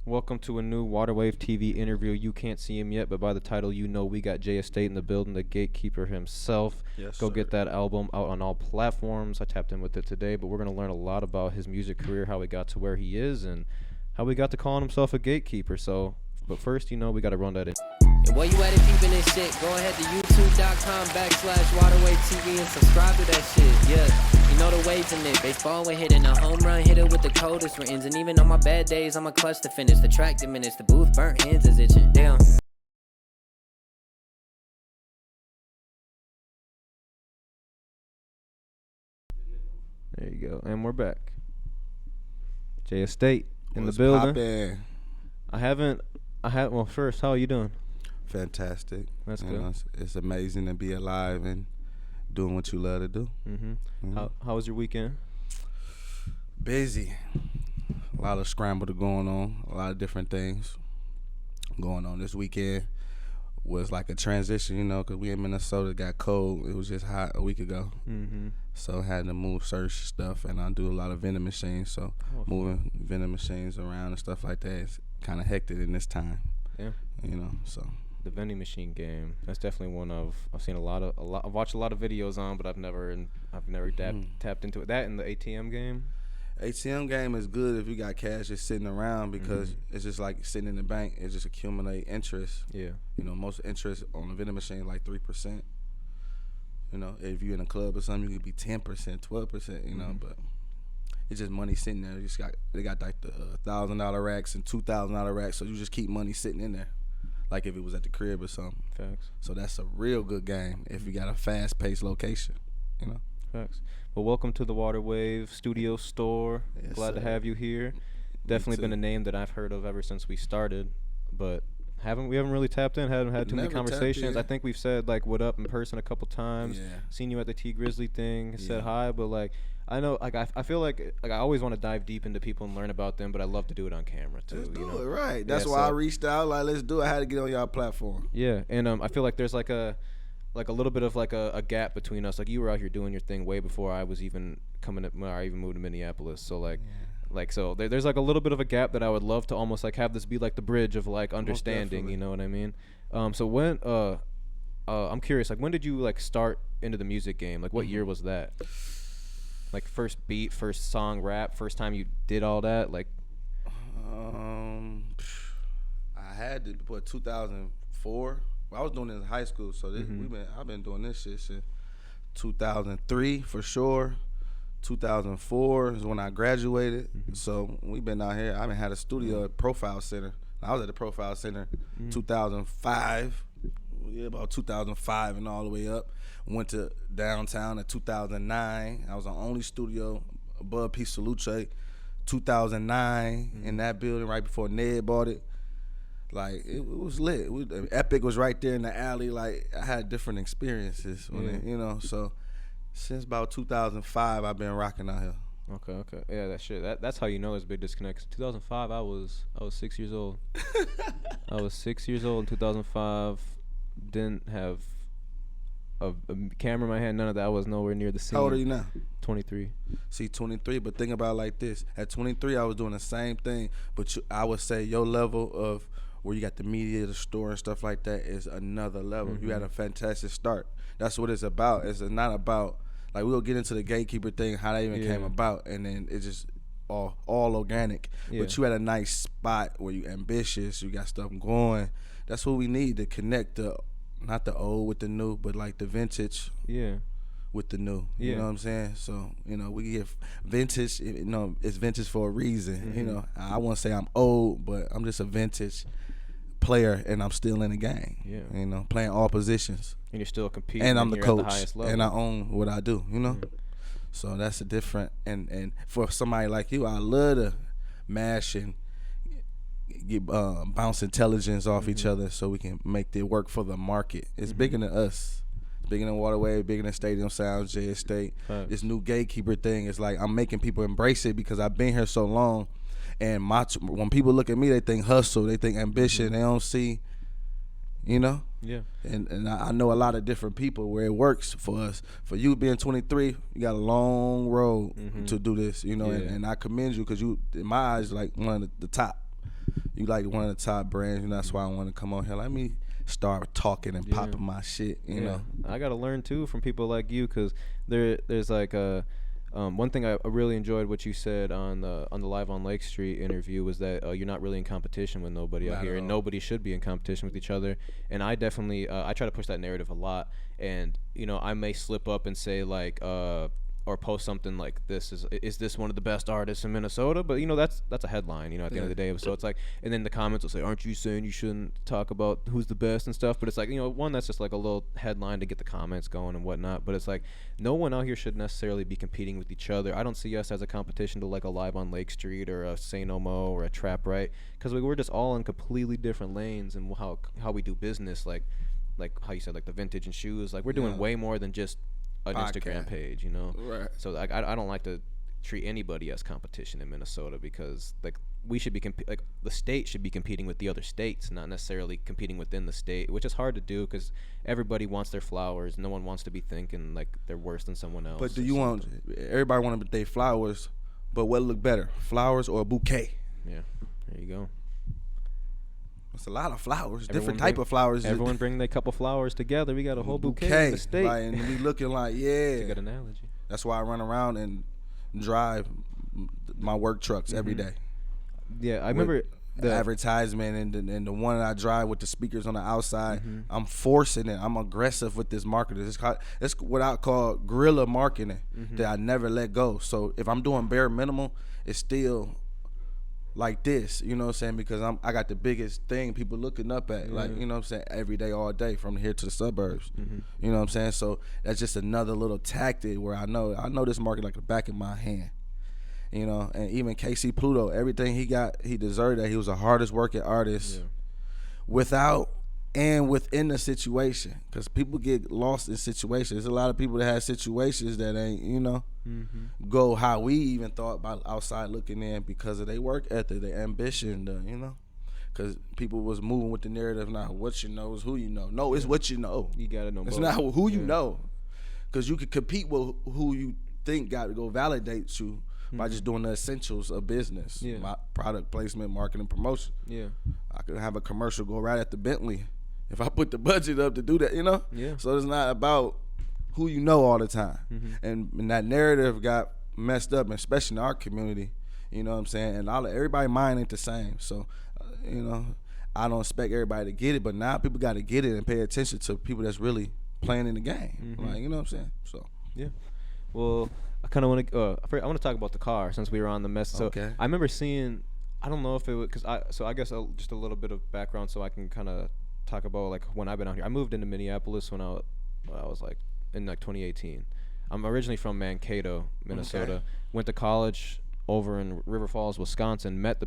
Welcome to a new Waterwave TV interview. You can't see him yet, but by the title, you know we got Jay Estate in the building, the gatekeeper himself. Yes, Go sir. get that album out on all platforms. I tapped in with it today, but we're going to learn a lot about his music career, how he got to where he is, and how he got to calling himself a gatekeeper. But first, we got to run that in. And while you at it peeping this shit, go ahead to youtube.com/Waterwave TV and subscribe to that shit. Yeah, you know the waves in it. Baseball, we're hitting a home run, hit it with the coldest rains. And even on my bad days, I'm a clutch to finish. The track diminished, the booth burnt, hands is itching. Damn. There you go. And we're back. Jay Estate in What's the building. Poppin'? Well, first, how are you doing? Fantastic. That's You good. know, it's amazing to be alive and doing what you love to do. Mm-hmm. How was your weekend? Busy. A lot of scramble going on. A lot of different things going on. This weekend was like a transition, because we in Minnesota, it got cold. It was just hot a week ago. Mm-hmm. So I had to move search stuff, and I do a lot of vending machines. So moving vending machines around and stuff like that is kind of hectic in this time. Yeah. So. The vending machine game. That's definitely one I've seen a lot. I've watched a lot of videos on, but I've never tapped into it. That and the ATM game. ATM game is good if you got cash just sitting around because it's just like sitting in the bank. It just accumulate interest. Yeah. Most interest on the vending machine like 3%. If you're in a club or something, you could be 10%, 12%. But it's just money sitting there. They got like the $1,000 racks and $2,000 racks, so you just keep money sitting in there, like if it was at the crib or something. Facts. So that's a real good game if you got a fast-paced location. Facts. Well, welcome to the Waterwave Studio Store. Yes, Glad to sir. have you here. Definitely been a name that I've heard of ever since we started, but we haven't really tapped in. Haven't had too many Never tapped conversations. in. I think we've said like what up in person a couple times. Yeah. Seen you at the T Grizzly thing. Said Yeah. hi, but like I know like I feel like I always want to dive deep into people and learn about them, but I love to do it on camera too. Let's do you know? it, right. That's Yeah, why I so- reached out. Like, let's do it. I had to get on y'all platform. Yeah, and I feel like there's like a little bit of like a gap between us. Like you were out here doing your thing way before I was even when I even moved to Minneapolis. So there's like a little bit of a gap that I would love to almost like have this be like the bridge of like understanding. definitely. You know what I mean? So when I'm curious, like when did you like start into the music game? Like what year was that? Like first beat, first song, rap, first time you did all that. Like I had to put 2004. I was doing it in high school, so I've been doing this shit since 2003 for sure. 2004 is when I graduated. So we've been out here. I haven't had a studio at Profile Center. I was at the Profile Center 2005. Yeah, about 2005 and all the way up. Went to downtown in 2009. I was the only studio above Peace Salute 2009 in that building right before Ned bought it. Like it was lit. Epic was right there in the alley. Like I had different experiences when So since about 2005, I've been rocking out here. okay, yeah, that's how you know there's a big disconnect. 2005, I was 6 years old. I was 6 years old in 2005. Didn't have a camera in my hand. None of that. I was nowhere near the scene. How old are you now? 23. See, 23. But think about it like this: at 23, I was doing the same thing. But I would say your level of where you got the media, the store, and stuff like that is another level. You had a fantastic start. That's what it's about. It's not about like we'll get into the gatekeeper thing, how that even came about, and then it's just all organic. Yeah. But you had a nice spot where you ambitious, you got stuff going. That's what we need to connect not the old with the new, but like the vintage with the new. You know what I'm saying? So, we get vintage, it's vintage for a reason. I won't say I'm old, but I'm just a vintage player and I'm still in the game. Yeah. Playing all positions. And you're still competing. And I'm the you're at the coach. highest level. And I own what I do, So that's a different and for somebody like you, I love to mash and get bounce intelligence off each other so we can make it work for the market. It's bigger than us. It's bigger than Waterway, bigger than Stadium Sounds, Jay Estate. This new gatekeeper thing is like I'm making people embrace it because I've been here so long. And when people look at me, they think hustle, they think ambition. They don't see, Yeah. And I know a lot of different people where it works for us. For you being 23, you got a long road to do this, And I commend you because you, in my eyes, like one of the top. You like one of the top brands, and that's why I want to come on here. Let me start talking and popping my shit. You know, I gotta learn too from people like you, because there's like a one thing I really enjoyed what you said on the Live on Lake Street interview was that you're not really in competition with nobody out here, and nobody should be in competition with each other. And I definitely I try to push that narrative a lot. And you know, I may slip up and say like or post something like, this is this one of the best artists in Minnesota? But you know, that's a headline, you know, at the end of the day. So it's like, and then the comments will say, aren't you saying you shouldn't talk about who's the best and stuff? But it's like, you know, one, that's just like a little headline to get the comments going and whatnot. But it's like, no one out here should necessarily be competing with each other. I don't see us as a competition to like a Live on Lake Street or a Say No Mo or a Trap Right, because we're just all in completely different lanes and how we do business. Like how you said, like the vintage and shoes, like we're doing way more than just an Instagram page, you know. Right. So like I don't like to treat anybody as competition in Minnesota, because like we should be like the state should be competing with the other states, not necessarily competing within the state, which is hard to do because everybody wants their flowers. No one wants to be thinking like they're worse than someone else. But do you want everybody want to their flowers? But what look better, flowers or a bouquet? Yeah, there you go. It's a lot of flowers, different type of flowers. Everyone bring their couple flowers together. We got a whole bouquet in the state. Like, and we looking like, yeah. That's a good analogy. That's why I run around and drive my work trucks every day. Yeah, I remember the advertisement and the one I drive with the speakers on the outside. I'm forcing it. I'm aggressive with this marketing. It's what I call guerrilla marketing that I never let go. So if I'm doing bare minimum, it's still like this, you know what I'm saying? Because I got the biggest thing people looking up at, like, you know what I'm saying, every day, all day, from here to the suburbs. You know what I'm saying? So that's just another little tactic where I know this market like the back of my hand. You know, and even KC Pluto, everything he got, he deserved that. He was the hardest working artist without and within the situation, because people get lost in situations. There's a lot of people that have situations that ain't, you know, go how we even thought about outside looking in, because of their work ethic, their ambition, you know, because people was moving with the narrative, not what you know is who you know. No, it's what you know. You gotta know. It's both. not who you know, because you could compete with who you think got to go validate you by just doing the essentials of business, my product placement, marketing, promotion. I could have a commercial go right at the Bentley if I put the budget up to do that, you know? So it's not about who you know all the time. And that narrative got messed up, especially in our community, you know what I'm saying? And everybody's mind ain't the same. So, you know, I don't expect everybody to get it, but now people got to get it and pay attention to people that's really playing in the game. Like, you know what I'm saying? So, yeah. Well, I kind of want to I want to talk about the car since we were on the mess. So I remember seeing, I don't know if it was, because I guess just a little bit of background so I can kind of talk about like when I've been out here. I moved into Minneapolis when I was like in like 2018. I'm originally from Mankato, Minnesota. Went to college over in River Falls, Wisconsin. Met a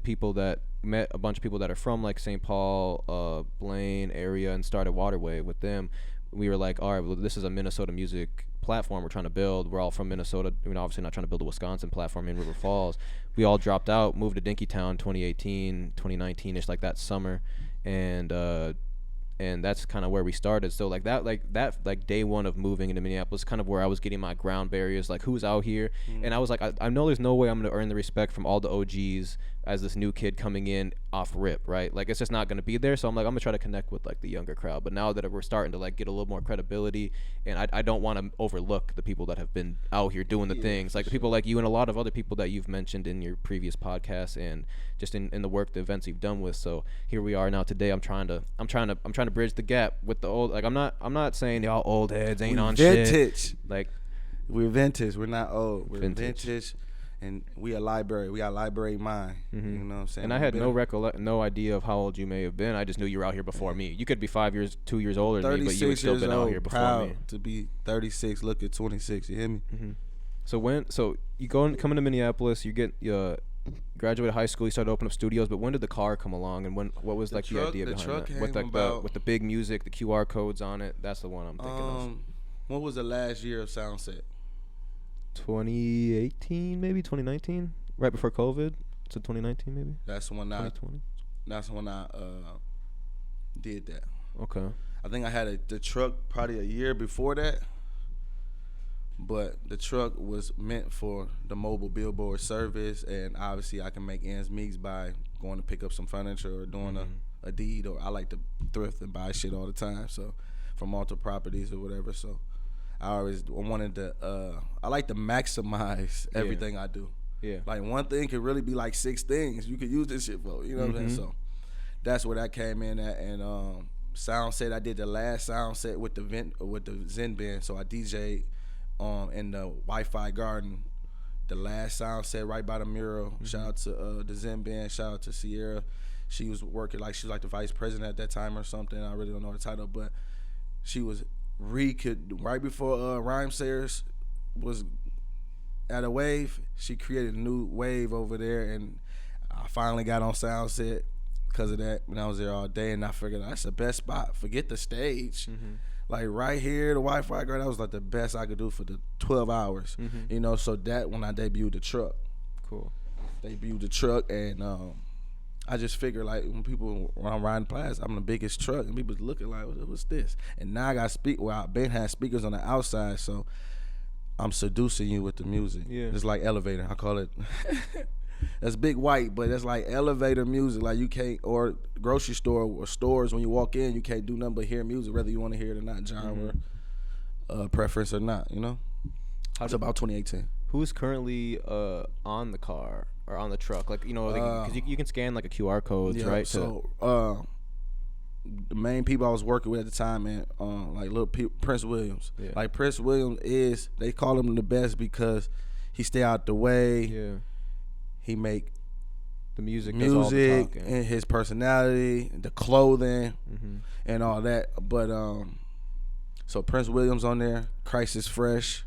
bunch of people that are from like St. Paul, Blaine area, and started Waterway with them. We were like, all right, well, this is a Minnesota music platform we're trying to build. We're all from Minnesota. I mean, obviously not trying to build a Wisconsin platform in River Falls. We all dropped out, moved to Dinkytown 2018, 2019-ish, like that summer, and that's kind of where we started. So like that day one of moving into Minneapolis, kind of where I was getting my ground barriers, like who's out here. And I was like, I know there's no way I'm going to earn the respect from all the OGs as this new kid coming in off rip, right? Like it's just not going to be there. So I'm like, I'm gonna try to connect with like the younger crowd. But now that we're starting to like get a little more credibility, and I don't want to overlook the people that have been out here doing the things, like the people like you and a lot of other people that you've mentioned in your previous podcasts and just in the work, the events you've done with. So here we are now today. I'm trying to bridge the gap with the old. Like I'm not saying y'all old heads ain't on vintage. Shit. Like we're vintage. We're not old. We're vintage. And we a library. We got library mind. You know what I'm saying? And I had no idea of how old you may have been. I just knew you were out here before me. You could be 2 years older than me, but you would still been out here before me. To be 36, look at 26. You hear me? So you come into Minneapolis. You graduated high school. You started to open up studios. But when did the car come along? And what was like the idea behind that? With the big music, the QR codes on it. That's the one I'm thinking of. What was the last year of Soundset? 2018, maybe 2019, right before COVID. So 2019, maybe. That's when I did that. Okay. I think I had the truck probably a year before that, but the truck was meant for the mobile billboard service, and obviously I can make ends meet by going to pick up some furniture or doing a deed, or I like to thrift and buy shit all the time. So from multiple properties or whatever. So I always wanted to. I like to maximize everything I do. Yeah. Like one thing could really be like 6 things you could use this shit for. You know what I'm saying? So that's where that came in at. And sound set, I did the last sound set with the Zen band. So I DJ'd in the Wi-Fi garden. The last sound set right by the mural. Shout out to the Zen band. Shout out to Sierra. She was working she was like the vice president at that time or something. I really don't know the title, but she was right before Rhyme Sayers was at a wave. She created a new wave over there, and I finally got on sound set because of that. When I was there all day, and I figured that's the best spot. Forget the stage. Like right here, the Wi-Fi girl, that was like the best I could do for the 12 hours. You know, so that when I debuted the truck. Cool. Debuted the truck, and I just figured like when I'm riding past, I'm the biggest truck, and people looking like, what's this? And now I got I've been had speakers on the outside, so I'm seducing you with the music. Yeah. It's like elevator. I call it. That's big white, but that's like elevator music. Like you can't, or grocery store or stores, when you walk in, you can't do nothing but hear music, whether you want to hear it or not, genre, preference or not, you know? It's about 2018. Who's currently on the car or on the truck? Like, you know, because you can scan like a QR codes, right? So the main people I was working with at the time, man, like Prince Williams. Yeah. Like Prince Williams they call him the best because he stay out the way. Yeah. He make the music does all the talking. And his personality, the clothing, and all that. But so Prince Williams on there, Crisis Fresh.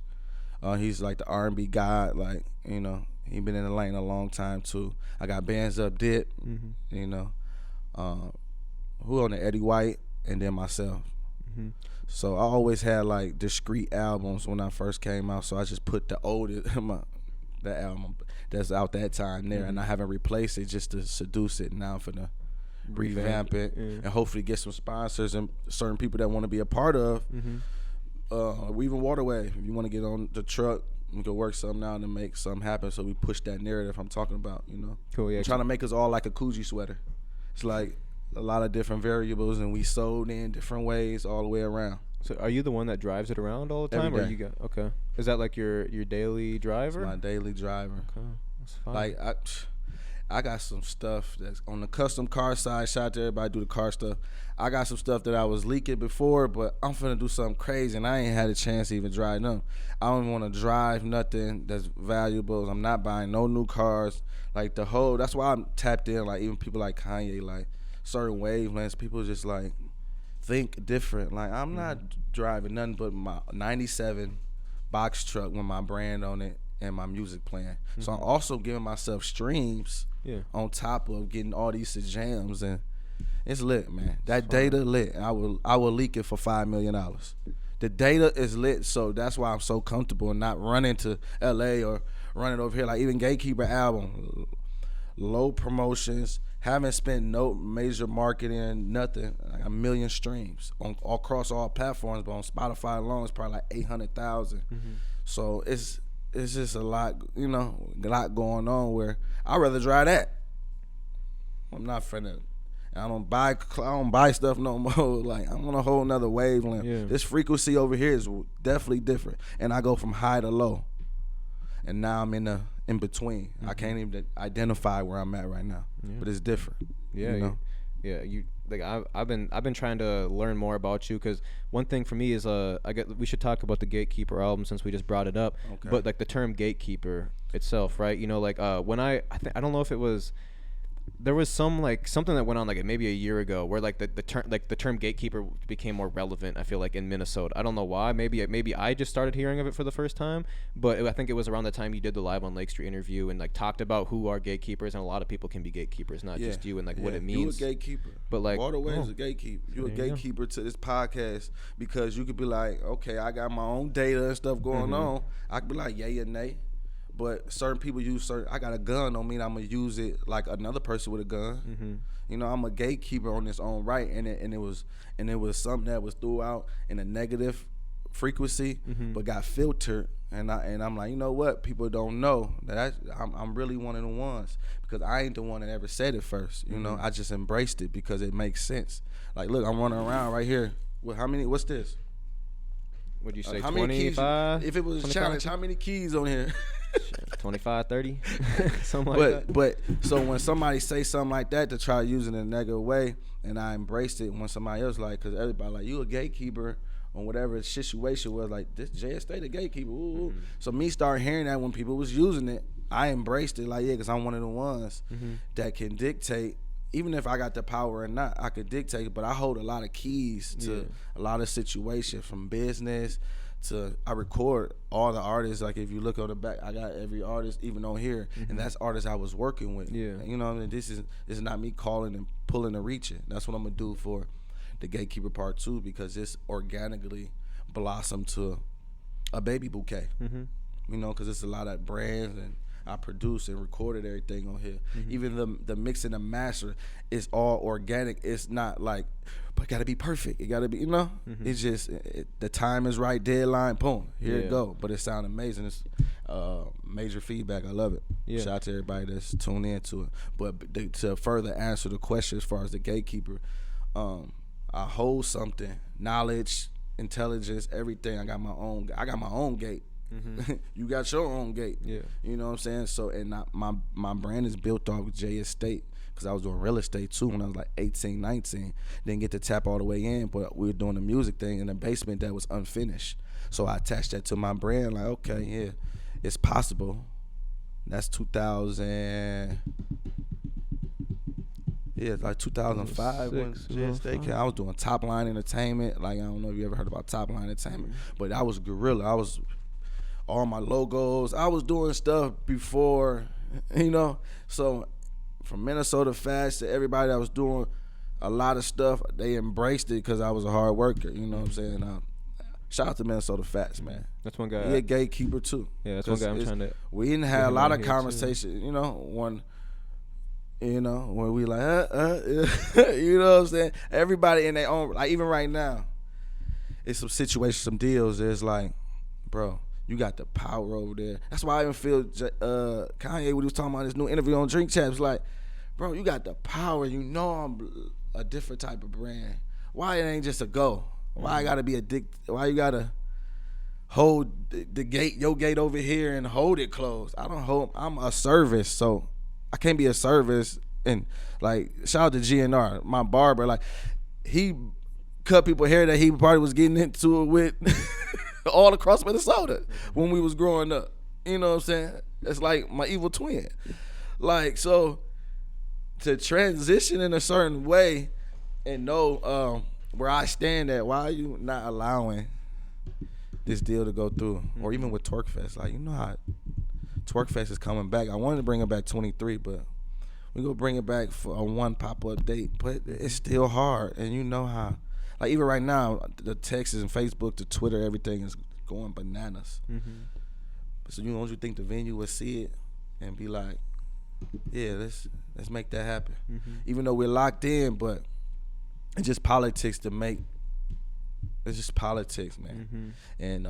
He's like the R&B god, like, you know, he been in the lane a long time too. I got Bands Up Dip, you know, who on the Eddie White, and then myself. So I always had like discrete albums when I first came out, so I just put the oldest the album that's out that time there, and I haven't replaced it just to seduce it. Now for the revamp it and hopefully get some sponsors and certain people that want to be a part of. Even Waterway, if you want to get on the truck, we can work something out and make something happen. So we push that narrative I'm talking about, you know. Cool, yeah. I'm trying to make us all like a Coogee sweater. It's like a lot of different variables, and we sold in different ways all the way around. So are you the one that drives it around all the time? Every day. Or you got okay? Is that like your daily driver? It's my daily driver. Okay, that's fine. Like I got some stuff that's on the custom car side. Shout out to everybody do the car stuff. I got some stuff that I was leaking before, but I'm finna do something crazy, and I ain't had a chance to even drive them. I don't want to drive nothing that's valuable. I'm not buying no new cars. Like that's why I'm tapped in. Like even people like Kanye, like certain wavelengths, people just like think different. Like I'm not driving nothing but my 97 box truck with my brand on it and my music playing. So I'm also giving myself streams on top of getting all these jams, and it's lit, man. That data lit. I will leak it for $5 million. The data is lit, so that's why I'm so comfortable and not running to LA or running over here. Like even Gatekeeper album, low promotions, haven't spent no major marketing, nothing. Like 1 million streams across all platforms, but on Spotify alone, it's probably like 800,000. So it's just a lot, you know, a lot going on where I'd rather drive that. I'm not finna. I don't buy stuff no more. Like I'm on a whole nother wavelength. Yeah. This frequency over here is definitely different, and I go from high to low, and now I'm in between. I can't even identify where I'm at right now, but it's different. Yeah, you know? You like I've been trying to learn more about you, because one thing for me is we should talk about the Gatekeeper album since we just brought it up. Okay. But like the term gatekeeper itself, right? You know, like when I don't know if it was. There was something that went on like maybe a year ago where like the term gatekeeper became more relevant. I feel like in Minnesota. I don't know why. Maybe I just started hearing of it for the first time. But I think it was around the time you did the Live on Lake Street interview and like talked about who are gatekeepers, and a lot of people can be gatekeepers, not just you, and like what it means. You a gatekeeper. But like Waterway is a gatekeeper. You a gatekeeper to this podcast, because you could be like, okay, I got my own data and stuff going on. I could be like, yay or nay. But certain people I got a gun, don't mean I'm gonna use it like another person with a gun. You know, I'm a gatekeeper on its own right, and it was something that was throughout in a negative frequency, but got filtered. And I'm like, you know what? People don't know that I'm really one of the ones, because I ain't the one that ever said it first. You know, I just embraced it because it makes sense. Like, look, I'm running around right here. How many? What's this? Would you say how many keys? 25? If it was a challenge, how many keys on here? 25, 30, something like that. But so when somebody say something like that to try to use it in a negative way, and I embraced it when somebody else like, because everybody like, you a gatekeeper on whatever the situation was, like, this JST the gatekeeper. Ooh. So me start hearing that when people was using it, I embraced it, like, yeah, because I'm one of the ones that can dictate. Even if I got the power or not, I could dictate, but I hold a lot of keys to a lot of situations, from business to, I record all the artists. Like, if you look on the back, I got every artist, even on here, and that's artists I was working with. Yeah. You know what I mean? This is not me calling and pulling and reaching. That's what I'm gonna do for the Gatekeeper Part 2, because it's organically blossomed to a baby bouquet. You know, because it's a lot of brands, and I produced and recorded everything on here. Even the mix and the master is all organic. It's not like, but it gotta be perfect. It gotta be, you know. It's just the time is right, deadline, boom, here it go. But it sounds amazing. It's major feedback. I love it. Shout out to everybody that's tuned into it. But to further answer the question as far as the gatekeeper, I hold something, knowledge, intelligence, everything. I got my own gate. You got your own gate. You know what I'm saying? So, and my brand is built off J Estate, because I was doing real estate too when I was like 18, 19. Didn't get to tap all the way in, but we were doing the music thing in the basement that was unfinished. So I attached that to my brand, like, okay, yeah, it's possible. That's 2000. Yeah, like 2005 when JST came. I was doing Top Line Entertainment. Like, I don't know if you ever heard about Top Line Entertainment, but I was guerrilla. I was all my logos. I was doing stuff before, you know. So from Minnesota Fast to everybody that was doing a lot of stuff, they embraced it because I was a hard worker. You know what I'm saying? Shout out to Minnesota Fats, man. That's one guy. He a gatekeeper too. Yeah, that's one guy I'm trying to. We didn't have a lot of conversation, you know, when we like, you know what I'm saying? Everybody in their own, like, even right now, it's some situations, some deals. It's like, bro, you got the power over there. That's why I even feel Kanye, when he was talking about his new interview on Drink Champs, like, bro, you got the power. You know I'm a different type of brand. Why it ain't just a go? Why I gotta be why you gotta hold the gate, your gate over here, and hold it closed? I'm a service, so I can't be a service. And like, shout out to GNR, my barber. Like, he cut people hair that he probably was getting into it with all across Minnesota when we was growing up. You know what I'm saying? It's like my evil twin. Like, so to transition in a certain way and know where I stand at, why are you not allowing this deal to go through? Or even with TWERKFEST, like, you know how TWERKFEST is coming back. I wanted to bring it back 23, but we gonna bring it back for a one pop-up date. But it's still hard, and you know how, like, even right now, the texts and Facebook to Twitter, everything is going bananas. So don't you think the venue would see it and be like, yeah, let's make that happen? Even though we're locked in, but it's just politics to make. It's just politics, man. And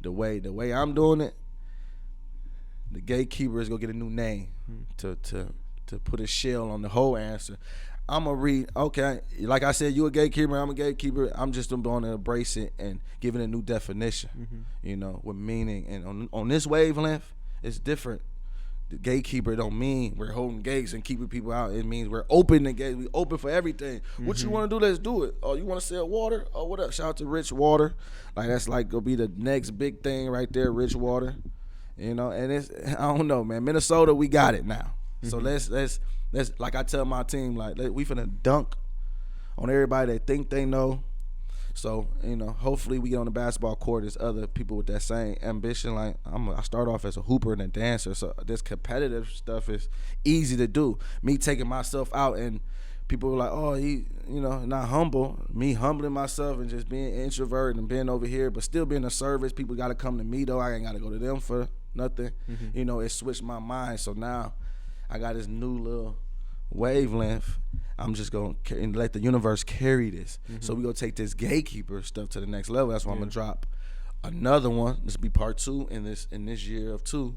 the way I'm doing it, the gatekeeper is gonna get a new name to put a shell on the whole answer. I'm gonna read, okay, like I said, you a gatekeeper, I'm a gatekeeper. I'm just going to embrace it and give it a new definition, you know, with meaning. And on this wavelength, it's different. The gatekeeper don't mean we're holding gates and keeping people out. It means we're open the gates. We open for everything. What you want to do, let's do it. Oh, you want to sell water? Oh, what up? Shout out to Rich Water. Like, that's like gonna be the next big thing right there, Rich Water. You know, and it's, I don't know, man. Minnesota, we got it now. So let's like I tell my team, like, we finna dunk on everybody that think they know. So, you know, hopefully we get on the basketball court as other people with that same ambition. Like, I start off as a hooper and a dancer, so this competitive stuff is easy to do. Me taking myself out and people were like, oh, he, you know, not humble. Me humbling myself and just being introvert and being over here, but still being a service. People got to come to me, though. I ain't got to go to them for nothing. You know, it switched my mind. So now I got this new little wavelength. I'm just gonna let the universe carry this. So we gonna take this gatekeeper stuff to the next level. That's why I'm gonna drop another one. This will be part 2 in this year of 2.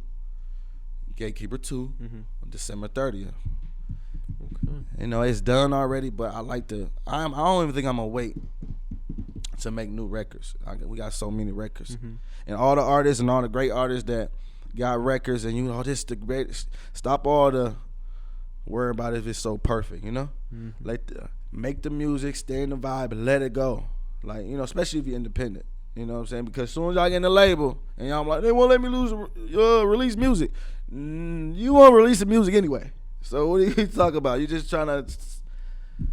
Gatekeeper 2, on December 30th. Okay. You know, it's done already, but I don't even think I'm gonna wait to make new records. We got so many records, and all the artists and all the great artists that got records, and this the greatest. Stop all the worry about if it's so perfect, you know. Make the music, stay in the vibe, and let it go. Like, you know, especially if you're independent. You know what I'm saying? Because as soon as y'all get in the label and y'all like, they won't let me release music. You won't release the music anyway. So what are you talking about? You're just trying to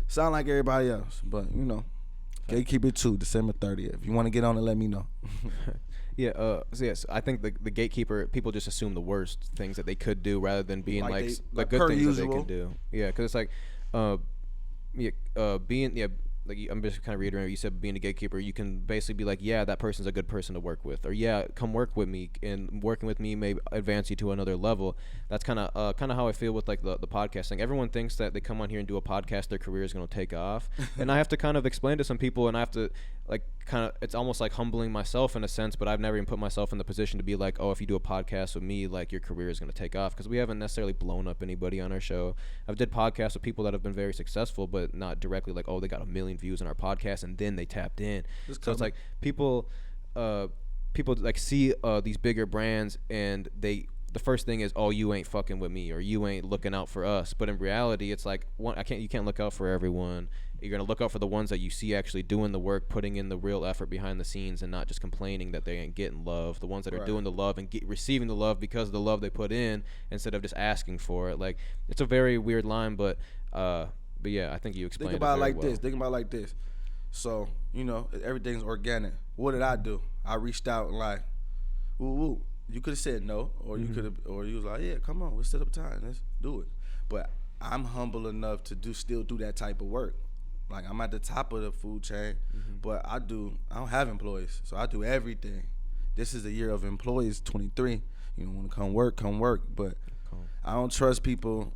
sound like everybody else. But, you know, Gatekeeper 2, December 30th. If you want to get on it, let me know. Yeah, so yes, I think the gatekeeper, people just assume the worst things that they could do rather than being like the good things that they can do. Yeah, because it's like, like I'm just kind of reiterating what you said, being a gatekeeper, you can basically be like, yeah, that person's a good person to work with, or yeah, come work with me, and working with me may advance you to another level. That's kind of how I feel with like the podcast thing. Everyone thinks that they come on here and do a podcast, their career is going to take off, and I have to kind of explain to some people, and I have to like it's almost like humbling myself in a sense, but I've never even put myself in the position to be like, oh, if you do a podcast with me, like your career is going to take off, because we haven't necessarily blown up anybody on our show. I've did podcasts with people that have been very successful, but not directly like, oh, they got 1 million views on our podcast and then they tapped in. So it's like people like see these bigger brands, and the first thing is, oh, you ain't fucking with me, or you ain't looking out for us. But in reality, it's like, you can't look out for everyone. You're gonna look out for the ones that you see actually doing the work, putting in the real effort behind the scenes, and not just complaining that they ain't getting love. The ones that are doing the love and receiving the love because of the love they put in, instead of just asking for it. Like, it's a very weird line, but yeah, I think you explained it very well. Think about it like this. So, you know, everything's organic. What did I do? I reached out and like, woo. You could have said no, or you could have, or you was like, yeah, come on, let's set up time, let's do it. But I'm humble enough to still do that type of work. Like, I'm at the top of the food chain, but I don't have employees, so I do everything. This is the year of employees, 23. You know, want to come work, but I don't trust people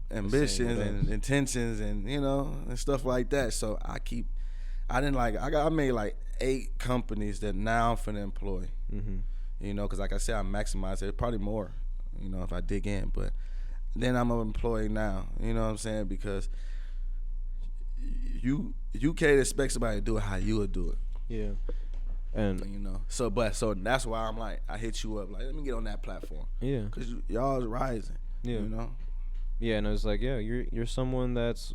ambitions and intentions and, you know, and stuff like that. So I made like 8 companies that now I'm finna employ. You know, because like I said, I maximize it. Probably more, you know, if I dig in. But then I'm an employee now. You know what I'm saying? Because you can't expect somebody to do it how you would do it. Yeah. And you know, so that's why I'm like, I hit you up like, let me get on that platform. Yeah. Because y'all is rising. Yeah. You know. Yeah, and I was like, yeah, you're someone that's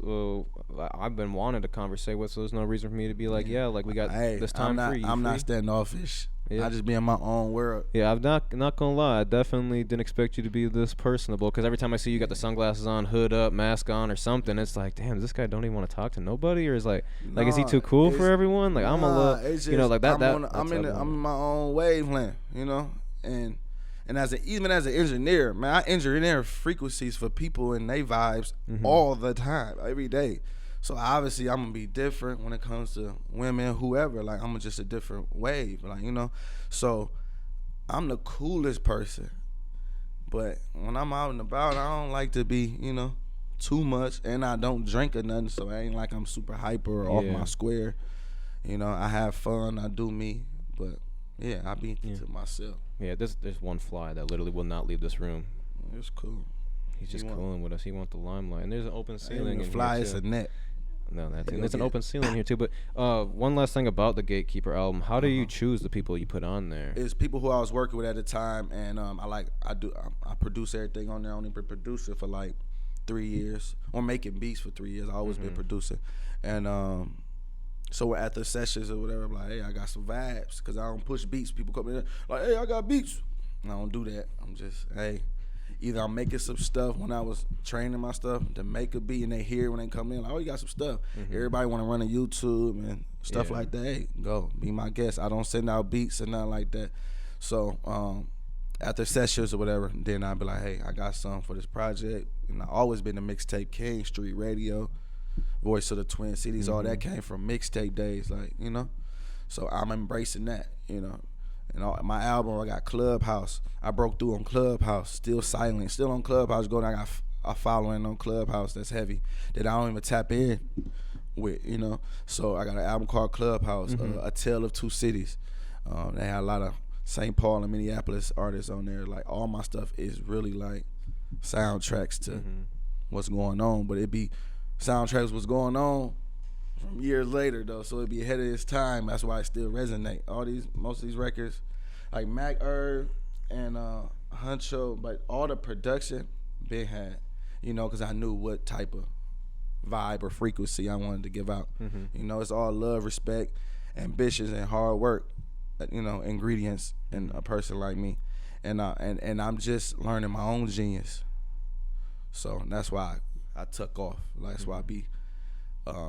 I've been wanting to conversate with, so there's no reason for me to be like, yeah, like we got this time free. I'm not standoffish. Yeah. I just be in my own world. Yeah, I'm not gonna lie. I definitely didn't expect you to be this personable, because every time I see you got the sunglasses on, hood up, mask on, or something, it's like, damn, this guy don't even want to talk to nobody, or is like is he too cool for everyone? Like, I'm a little, just, you know, like that. I'm in my own wavelength, you know, and even as an engineer, man, I engineer frequencies for people and they vibes all the time, every day. So obviously I'm gonna be different when it comes to women, whoever. Like, I'm just a different wave, like, you know. So I'm the coolest person, but when I'm out and about, I don't like to be, you know, too much, and I don't drink or nothing. So it ain't like I'm super hyper or off my square. You know, I have fun, I do me, but yeah, I be to myself. Yeah, there's one fly that literally will not leave this room. It's cool. He's just cooling with us. He wants the limelight, and there's an open ceiling. And fly is a net. No, that's it. There's an open ceiling here too. But one last thing about the Gatekeeper album: how do you choose the people you put on there? It's people who I was working with at the time, and I produce everything on there. I only been producer for like 3 years, or making beats for 3 years. I always been producing, and so at the sessions or whatever, I'm like, hey, I got some vibes, because I don't push beats. People come in like, hey, I got beats. And I don't do that. I'm just, hey, either I'm making some stuff when I was training my stuff to make a beat, and they hear when they come in, like, oh, you got some stuff. Everybody want to run a YouTube and stuff like that. Hey, go, be my guest. I don't send out beats and nothing like that. So after sessions or whatever, then I'd be like, hey, I got something for this project. And I always been the mixtape king, street radio, voice of the Twin Cities. All that came from mixtape days, like, you know. So I'm embracing that, you know. And my album, I got Clubhouse. I broke through on Clubhouse, still silent, still on Clubhouse. I got a following on Clubhouse that's heavy that I don't even tap in with, you know. So I got an album called Clubhouse, A Tale of Two Cities. They had a lot of St. Paul and Minneapolis artists on there. Like, all my stuff is really like soundtracks to what's going on, but it be soundtracks what's going on from years later though, so it be ahead of its time. That's why it still resonate. Most of these records, like Mac Herb and Huncho, but all the production been had, you know, because I knew what type of vibe or frequency I wanted to give out. You know, it's all love, respect, ambitions, and hard work, you know, ingredients in a person like me. And I'm just learning my own genius. So that's why I took off. Like, that's why I be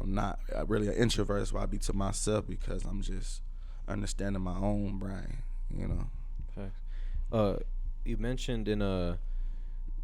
not really an introvert. That's why I be to myself, because I'm just understanding my own brain, you know. Facts. You mentioned in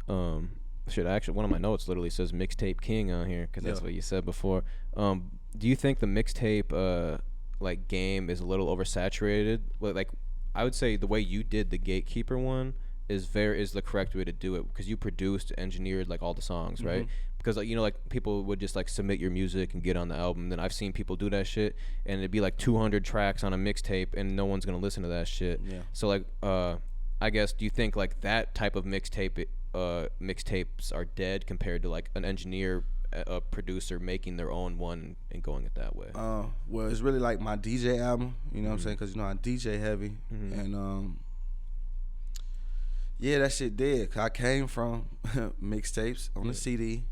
actually one of my notes literally says mixtape king on here, because that's what you said before. Do you think the mixtape like game is a little oversaturated? Like, I would say the way you did the Gatekeeper one is the correct way to do it, because you produced, engineered like all the songs, right? Because like, you know, like people would just like submit your music and get on the album. Then I've seen people do that shit, and it'd be like 200 tracks on a mixtape, and no one's gonna listen to that shit. Yeah. So like, I guess, do you think like that type of mixtape mixtapes are dead compared to like an engineer, a producer making their own one and going it that way? Well, it's really like my DJ album, you know what I'm saying? Because, you know, I DJ heavy, and yeah, that shit dead. 'Cause I came from mixtapes on the CD,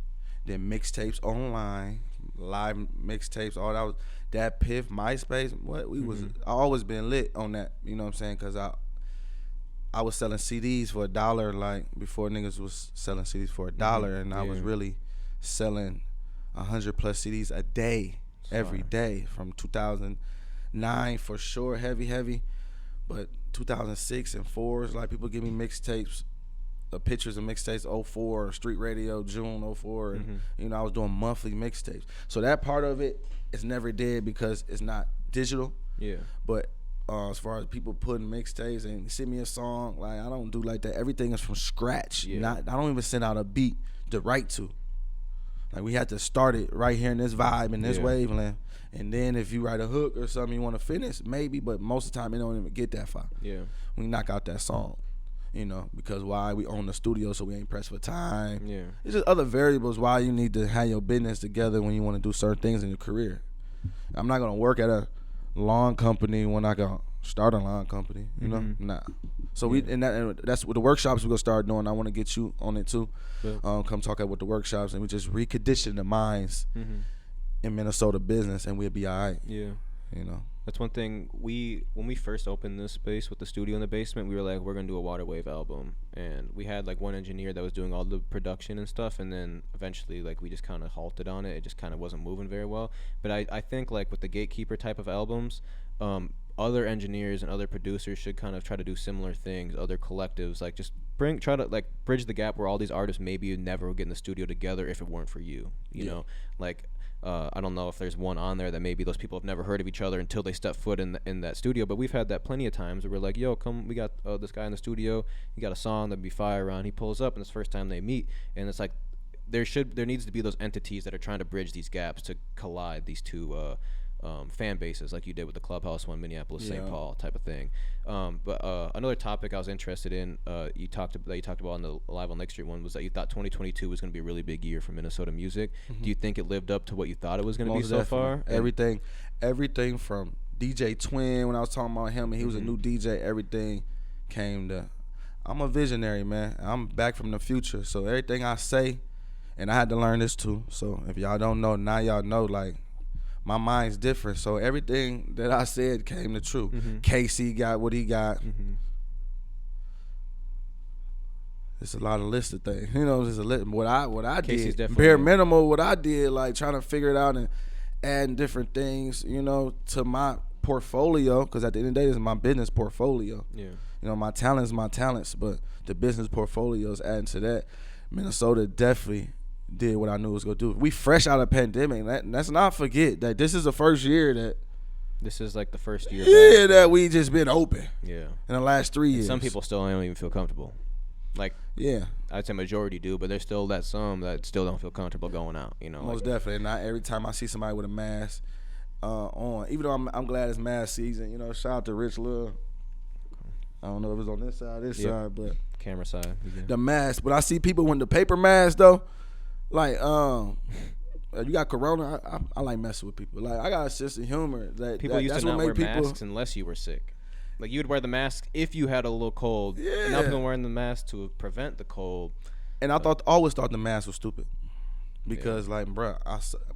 then mixtapes online, live mixtapes, all that was that Piff, MySpace. What we was, I always been lit on that, you know what I'm saying? 'Cause I was selling CDs for $1, like before niggas was selling CDs for $1, and I was really selling 100+ CDs a day, every day, from 2009 for sure, heavy, but 2006 and 4 is like people give me mixtapes, pictures of mixtapes 04, Street Radio, June 04, and you know, I was doing monthly mixtapes. So that part of it is never dead because it's not digital. Yeah. But as far as people putting mixtapes and send me a song, like, I don't do like that. Everything is from scratch. I don't even send out a beat to write to. Like, we had to start it right here in this vibe and this wavelength. And then if you write a hook or something you want to finish, maybe, but most of the time it don't even get that far. Yeah. We knock out that song, you know, because why? We own the studio, so we ain't pressed for time. Yeah. It's just other variables why you need to have your business together when you want to do certain things in your career. I'm not going to work at a lawn company when I can start a lawn company, you know? Nah. So and that's what the workshops we're going to start doing. I want to get you on it too. Come talk about the workshops, and we just recondition the minds in Minnesota business, and we'll be all right. Yeah. You know? That's one thing. When we first opened this space with the studio in the basement, we were like, we're going to do a Water Wave album. And we had like one engineer that was doing all the production and stuff, and then eventually like we just kind of halted on it. It just kind of wasn't moving very well. But I think like with the Gatekeeper type of albums, other engineers and other producers should kind of try to do similar things, other collectives, like just try to like bridge the gap where all these artists maybe never would get in the studio together if it weren't for you, you know? Like, I don't know if there's one on there that maybe those people have never heard of each other until they step foot in that studio, but we've had that plenty of times where we're like, yo, come, we got this guy in the studio, he got a song that'd be fire on, he pulls up, and it's the first time they meet, and it's like there needs to be those entities that are trying to bridge these gaps to collide these two fan bases, like you did with the Clubhouse one, Minneapolis, St. Paul type of thing. But another topic I was interested in, you talked about on the Live on Lake Street one, was that you thought 2022 was going to be a really big year for Minnesota music. Do you think it lived up to what you thought it was going to be so far? Everything from DJ Twin, when I was talking about him and he was a new DJ, everything came to, I'm a visionary, man. I'm back from the future, so everything I say, and I had to learn this too, so if y'all don't know, now y'all know, like, my mind's different, so everything that I said came to true. KC got what he got. It's a lot of list of things, you know. There's a list. What I Casey's did, bare minimal. What I did, like trying to figure it out and adding different things, you know, to my portfolio. Because at the end of the day, this is my business portfolio. Yeah. You know, my talents, but the business portfolio is adding to that. Minnesota definitely did what I knew it was gonna do. We fresh out of pandemic. Let's not forget that this is the first year that. This is like the first year. Yeah, that we just been open. Yeah. In the last 3 years. Some people still don't even feel comfortable. Like, yeah, I'd say majority do, but there's still that some that still don't feel comfortable going out. Most definitely. Not every time I see somebody with a mask on, even though I'm glad it's mask season. Shout out to Rich Lil. I don't know if it's on this side, side, but camera side. The mask. But I see people with the paper mask though, like you got corona. I like messing with people. Like I got a sense of humor. People used to not wear masks unless you were sick. Like you would wear the mask if you had a little cold. Yeah. Now people wearing the mask to prevent the cold. And I always thought the mask was stupid. Because like, bro,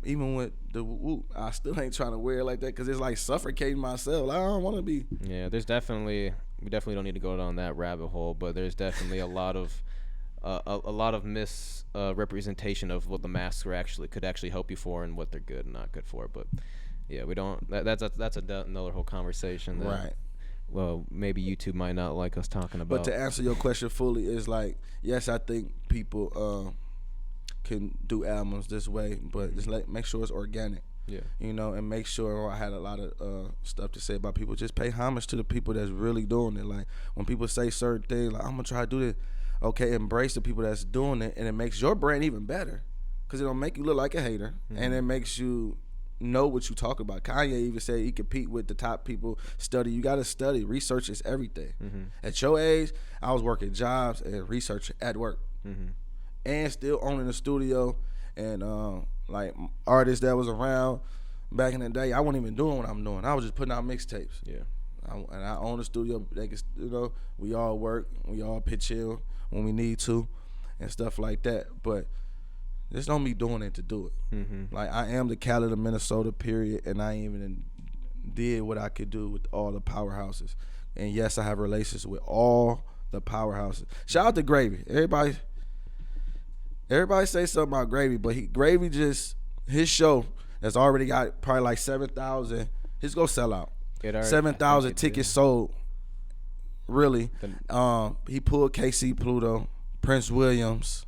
even with the whoop, I still ain't trying to wear it like that because it's like suffocating myself. Like, I don't want to be. Yeah, we definitely don't need to go down that rabbit hole, but there's definitely a lot of misrepresentation of what the masks could actually help you for and what they're good and not good for. But yeah, we don't. That's another whole conversation. Right. Well, maybe YouTube might not like us talking about. But to answer your question fully is like, yes, I think people can do albums this way, but just make sure it's organic. Yeah. And make sure. I had a lot of stuff to say about people. Just pay homage to the people that's really doing it. Like when people say certain things, like I'm gonna try to do this. Okay, embrace the people that's doing it, and it makes your brand even better, cause it don't make you look like a hater, and it makes you know what you talk about. Kanye even said he compete with the top people. You gotta study. Research is everything. At your age, I was working jobs and research at work, and still owning a studio. And like artists that was around back in the day, I wasn't even doing what I'm doing. I was just putting out mixtapes. Yeah. And I own a studio. They can, we all work, we all pitch in when we need to, and stuff like that. But just don't be doing it to do it. Like I am the Cali of Minnesota, period, and I even did what I could do with all the powerhouses. And yes, I have relations with all the powerhouses. Shout out to Gravy. Everybody say something about Gravy, but Gravy his show that's already got probably like 7,000. He's gonna sell out. 7,000 tickets sold. Really, he pulled KC Pluto, Prince Williams.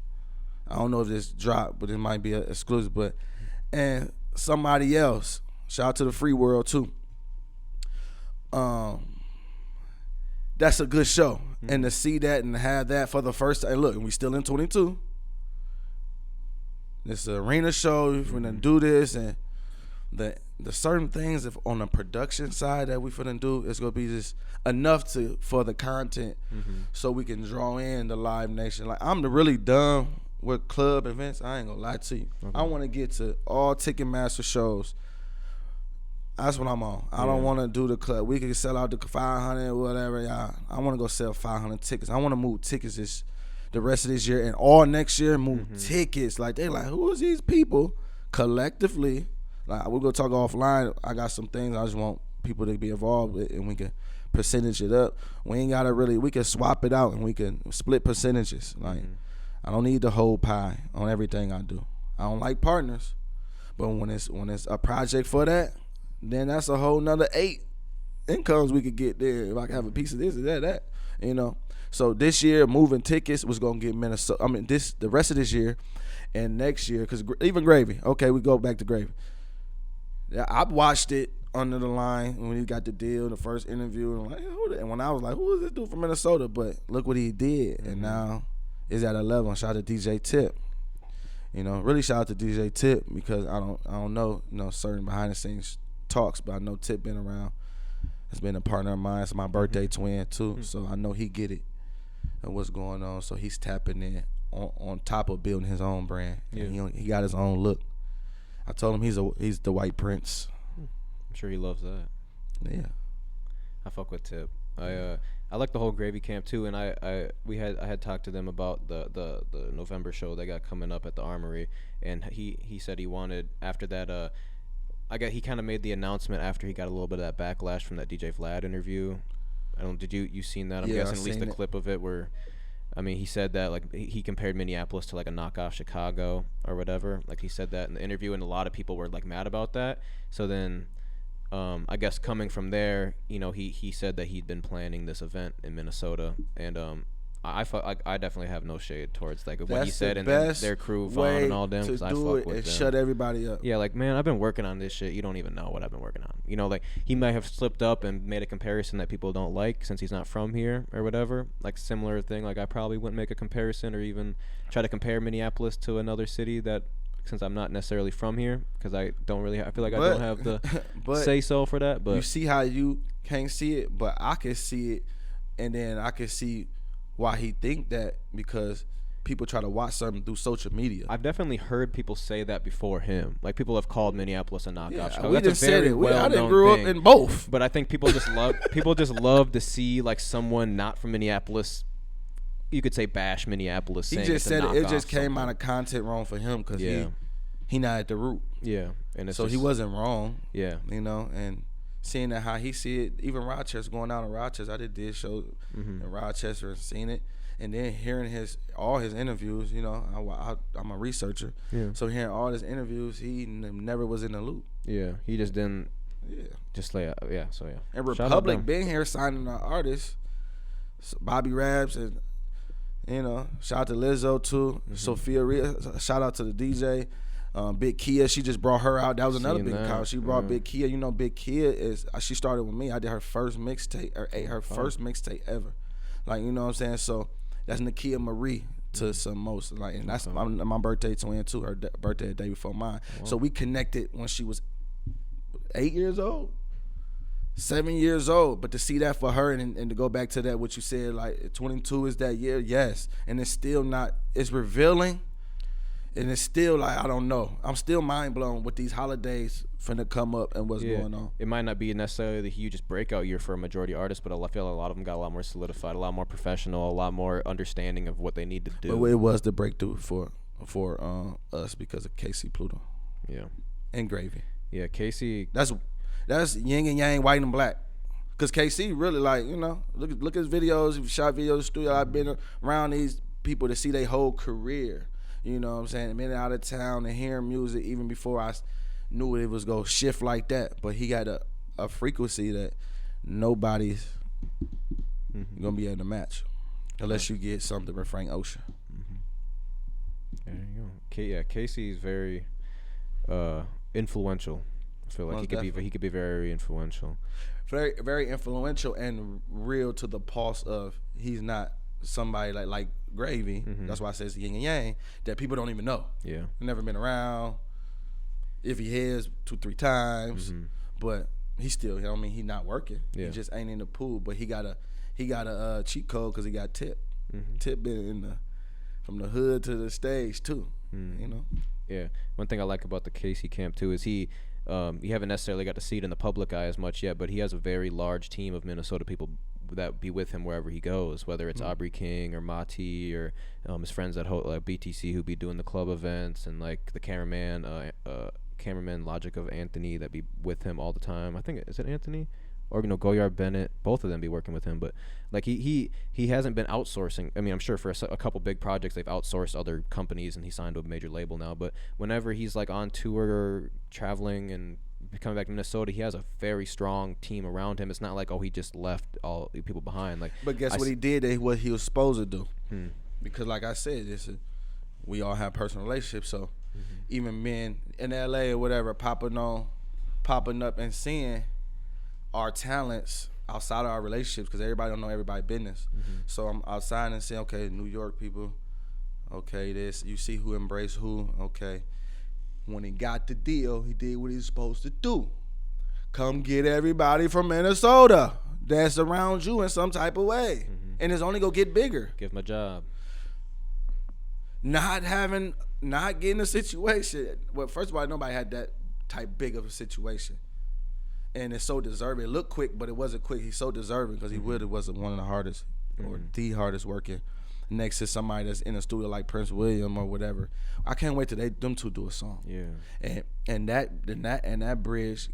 I don't know if this dropped, but it might be exclusive. And somebody else. Shout out to the free world too. That's a good show, and to see that and have that for the first time. Look, and we still in 22. It's an arena show. We're gonna do this, and the certain things on the production side that we finna do is gonna be just enough for the content, so we can draw in the Live Nation. Like I'm really done with club events. I ain't gonna lie to you. I want to get to all Ticketmaster shows. That's what I'm on. I don't want to do the club. We can sell out the 500 or whatever. Yeah, I want to go sell 500 tickets. I want to move tickets the rest of this year and all next year. Move tickets. Like they like, who is these people collectively? Like we're gonna talk offline. I got some things I just want people to be involved with, and we can percentage it up. We ain't gotta we can swap it out and we can split percentages. Like I don't need the whole pie on everything I do. I don't like partners, but when it's a project for that, then that's a whole nother 8 incomes we could get there. If I can have a piece of this or that, So this year, moving tickets was gonna get Minnesota. I mean, the rest of this year and next year, because even Gravy. Okay, we go back to Gravy. Yeah, I watched it under the line when he got the deal, the first interview, and I'm like, and when I was like, who is this dude from Minnesota? But look what he did, and now is at 11. Shout out to DJ Tip. Really shout out to DJ Tip because I don't know, certain behind the scenes talks, but I know Tip been around. Has been a partner of mine. It's my birthday twin too, so I know he get it and what's going on. So he's tapping in on top of building his own brand. Yeah. He got his own look. I told him he's the White Prince. I'm sure he loves that. Yeah, I fuck with Tip. I like the whole Gravy Camp too, and I had talked to them about the November show they got coming up at the Armory, and he said he wanted after that. He kind of made the announcement after he got a little bit of that backlash from that DJ Vlad interview. Did you seen that? I'm guessing at least the clip of it where. He said that like he compared Minneapolis to like a knockoff Chicago or whatever. Like he said that in the interview, and a lot of people were like mad about that. So then, I guess coming from there, he said that he'd been planning this event in Minnesota, and I definitely have no shade towards like what he That's said the and then best their crew, Vaughn way and all them, to because I do fuck it with and them. shut everybody up. Yeah, like, man, I've been working on this shit. You don't even know what I've been working on. You know, like, he might have slipped up and made a comparison that people don't like since he's not from here or whatever. Like, similar thing. Like, I probably wouldn't make a comparison or even try to compare Minneapolis to another city that, since I'm not necessarily from here, because I don't really, I feel like I don't have the say so for that. But you see how you can't see it, but I can see it, and then I can see why he think that, because people try to watch something through social media. I've definitely heard people say that before him. Like, people have called Minneapolis a knockoff. Yeah, Chicago. we That's just a very said it. I didn't well-known grow thing. up in both. But I think people just love to see like someone not from Minneapolis. You could say bash Minneapolis. He saying just it's a said it just knockoff came something. out of content wrong for him, because Yeah. he not at the root. Yeah, and it's So just, he wasn't wrong. Yeah. You know, and seeing that how he see it, even Rochester, going out in Rochester, I did show in Rochester and seen it, and then hearing all his interviews. You know, I'm a researcher, so hearing all his interviews, he never was in the loop. Yeah, he just didn't. Yeah, Just lay out. Yeah, so yeah. and Shout out Republic them. been here signing our artists, Bobby Raps, and shout out to Lizzo too, Sophia Rhea, shout out to the DJ. Big Kia, she just brought her out. That was another Seen big that, call. She brought Big Kia. You know, Big Kia is. She started with me. I did her first mixtape, first mixtape ever. Like, you know what I'm saying? So that's Nakia Marie to some most. Like, and that's my birthday twin too. Her birthday the day before mine. So we connected when she was 8 years old. 7 years old, but to see that for her and to go back to that, what you said, like 22 is that year, yes, and it's still not, it's revealing, and it's still like, I don't know, I'm still mind blown with these holidays finna come up and what's going on. It might not be necessarily the hugest breakout year for a majority artist, but I feel like a lot of them got a lot more solidified, a lot more professional, a lot more understanding of what they need to do. But it was the breakthrough for us because of Casey Pluto. Yeah. And Gravy. Yeah, Casey. That's yin and yang, white and black. Cause KC really, like, look at his videos. He shot videos in the studio. I've been around these people to see their whole career. You know what I'm saying? Been out of town and hearing music even before I knew it was gonna shift like that. But he got a frequency that nobody's gonna be able to match, unless you get something from Frank Ocean. There you go. Yeah, Casey's very influential. I feel like he could be very influential. Very, very influential and real to the pulse of, he's not somebody like Gravy. That's why I say it's yin and yang, that people don't even know. Yeah. Never been around. If he has 2-3 times, but he still, he not working. Yeah. He just ain't in the pool. But he got a cheat code because he got Tip. Tip been from the hood to the stage too. Yeah. One thing I like about the Casey camp too is you haven't necessarily got to see it in the public eye as much yet, but he has a very large team of Minnesota people that be with him wherever he goes, whether it's Aubrey King or Mati or his friends at BTC who be doing the club events, and like the cameraman Logic of Anthony that be with him all the time. I think, is it Anthony? Or Goyard Bennett, both of them be working with him, but like he hasn't been outsourcing. I mean, I'm sure for a couple big projects they've outsourced other companies, and he signed to a major label now. But whenever he's like on tour or traveling and coming back to Minnesota, he has a very strong team around him. It's not like, he just left all the people behind. Like, but guess what he did? What he was supposed to do. Because like I said, we all have personal relationships. So even men in LA or whatever popping up and seeing our talents outside of our relationships, because everybody don't know everybody's business. So I'm outside and saying, okay, New York people, okay, this, you see who embraced who, okay. When he got the deal, he did what he was supposed to do. Come get everybody from Minnesota that's around you in some type of way. And it's only gonna get bigger. Give him a job. Not getting a situation. Well, first of all, nobody had that type big of a situation. And it's so deserving. It looked quick, but it wasn't quick. He's so deserving because he really wasn't one of the hardest or the hardest working next to somebody that's in a studio like Prince William or whatever. I can't wait till them two do a song. Yeah. And that bridge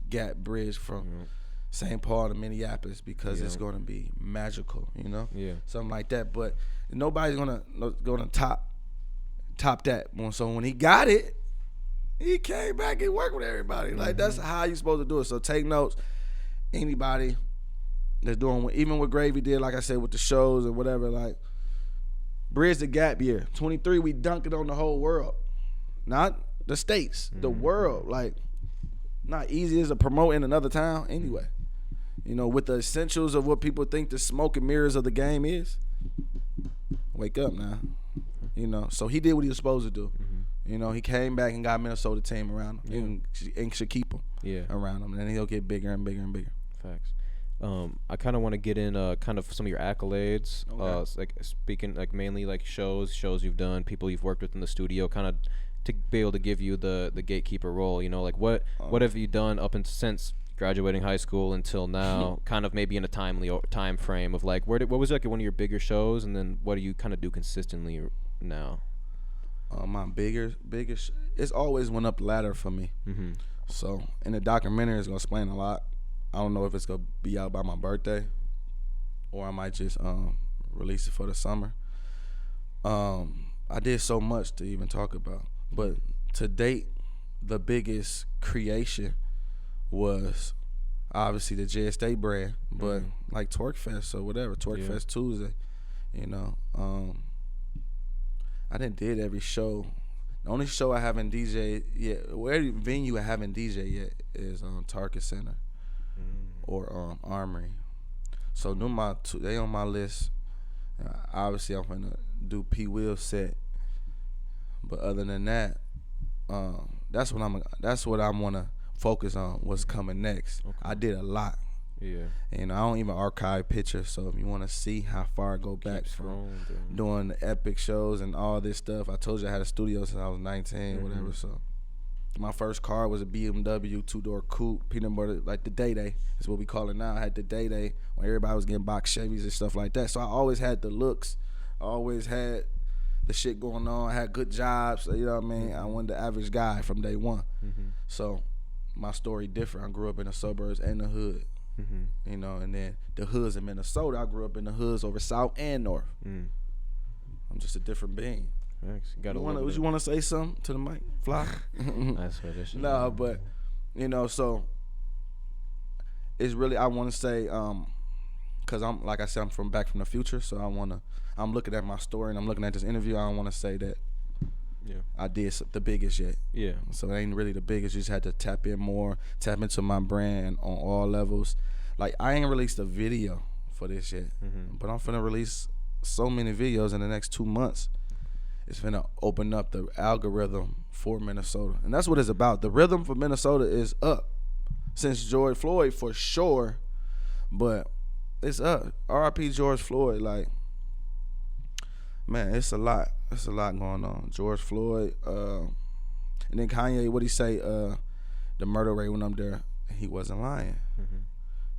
from St. Paul to Minneapolis, because it's gonna be magical, Yeah. something like that. But nobody's gonna top that. So when he got it, he came back and worked with everybody. Like, that's how you supposed to do it. So take notes. Anybody that's doing, even what Gravy did, like I said, with the shows and whatever, like, bridge the gap year. 23, we dunked it on the whole world, not the states, the world. Like, not easy as to promote in another town anyway. You know, with the essentials of what people think the smoke and mirrors of the game is. Wake up now. You know, so he did what he was supposed to do. You know, he came back and got Minnesota team around him and should keep him around him. And then he'll get bigger and bigger and bigger. Facts. I kind of want to get in kind of some of your accolades. Okay. Like speaking, like mainly like shows you've done, people you've worked with in the studio, kind of to be able to give you the gatekeeper role. You know, like what have you done up and since graduating high school until now? Kind of maybe in a time frame of like what was like one of your bigger shows, and then what do you kind of do consistently now? My biggest, it's always went up the ladder for me. So in the documentary, it's gonna explain a lot. I don't know if it's gonna be out by my birthday, or I might just release it for the summer. I did so much to even talk about, but to date, the biggest creation was obviously the J State brand, but like TWERKFEST or whatever, TWERKFEST Tuesday, you know. I didn't did every show. The only show I haven't DJ yet, or every venue I haven't DJ yet is Target Center or Armory. So they on my list. Obviously, I'm gonna do P. Will set, but other than that, that's what I'm wanna focus on. What's coming next? Okay. I did a lot. Yeah. You know, I don't even archive pictures, so if you want to see how far I go back from doing the epic shows and all this stuff, I told you I had a studio since I was 19, whatever. So my first car was a BMW 2-door coupe, peanut butter, like the Day-Day is what we call it now. I had the Day-Day when everybody was getting box Chevys and stuff like that. So I always had the looks. I always had the shit going on. I had good jobs. You know what I mean? I wasn't the average guy from day one. So my story different. I grew up in the suburbs and the hood. You know, and then the hoods in Minnesota, I grew up in the hoods over south and north. I'm just a different being. Thanks. You want to say something to the mic? Fly? That's what it should. No, but you know, so it's really, I want to say, because I'm, like I said, I'm from back from the future, so I'm looking at my story and I'm looking at this interview. I don't want to say that I did the biggest yet. Yeah. So it ain't really the biggest. You just had to tap into my brand on all levels. Like, I ain't released a video for this yet, but I'm finna release so many videos in the next 2 months. It's finna open up the algorithm for Minnesota. And that's what it's about. The rhythm for Minnesota is up since George Floyd, for sure, but it's up. R.I.P. George Floyd. Like, man, it's a lot. It's a lot going on. George Floyd, and then Kanye, what he say? The murder rate went up there. He wasn't lying.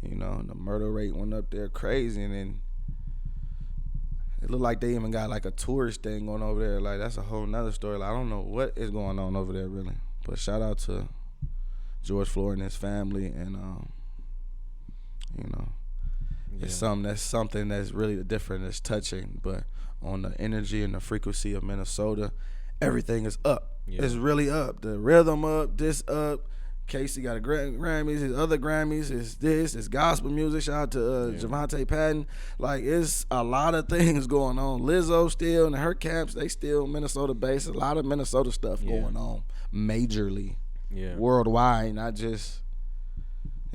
You know, the murder rate went up there crazy, and then it looked like they even got like a tourist thing going over there. Like, that's a whole nother story. Like, I don't know what is going on over there really. But shout out to George Floyd and his family, and you know, it's something that's really different. It's touching, but on the energy and the frequency of Minnesota, everything is up. It's really up. The rhythm up, this up. Casey got a Grammys, his other Grammys is this, it's gospel music. Shout out to Javante Patton. Like, it's a lot of things going on. Lizzo still and her camps, they still Minnesota based. A lot of Minnesota stuff going on majorly, worldwide, not just,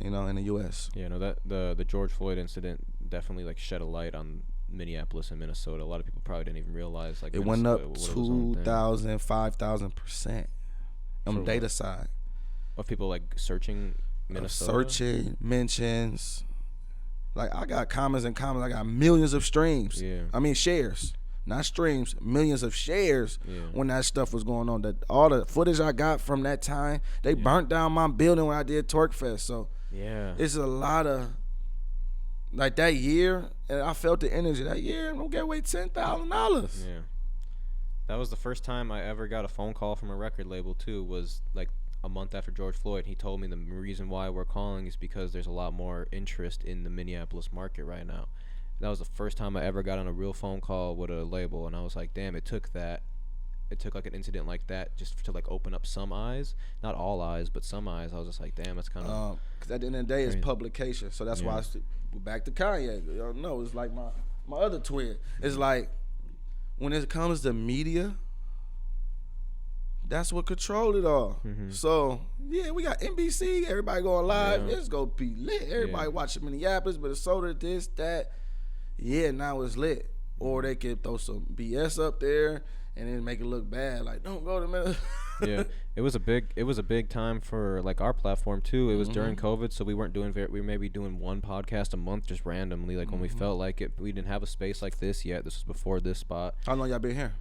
you know, in the U.S. Yeah, no, that the George Floyd incident definitely like shed a light on Minneapolis and Minnesota. A lot of people probably didn't even realize like it went up 2,000, 5,000% on the data side. Of people like searching Minnesota? Searching, mentions. Like, I got comments and comments. I got millions of streams. I mean, shares. Not streams, millions of shares when that stuff was going on. All the footage I got from that time, they burnt down my building when I did TWERKFEST. So it's a lot of, like, that year, and I felt the energy. That year, I'm going to get away $10,000. Yeah. That was the first time I ever got a phone call from a record label, too, was like a month after George Floyd. He told me the reason why we're calling is because there's a lot more interest in the Minneapolis market right now. That was the first time I ever got on a real phone call with a label, and I was like, damn, it took like an incident like that just to like open up some eyes, not all eyes, but some eyes. I was just like, damn, it's kind of because at the end of the day, it's publication. So that's why back to Kanye. You know, it's like my other twin. It's like, when it comes to media, that's what controlled it all. So yeah, we got NBC, everybody going live. It's gonna be lit. Everybody watching Minneapolis, Minnesota, this, that. Yeah, now it's lit. Or they could throw some BS up there and then make it look bad. Like, don't go to Minnesota. Yeah, it was a big time for like our platform too. It was during COVID, so we weren't doing we were maybe doing one podcast a month just randomly, like when we felt like it. We didn't have a space like this yet. This was before this spot. How long y'all been here?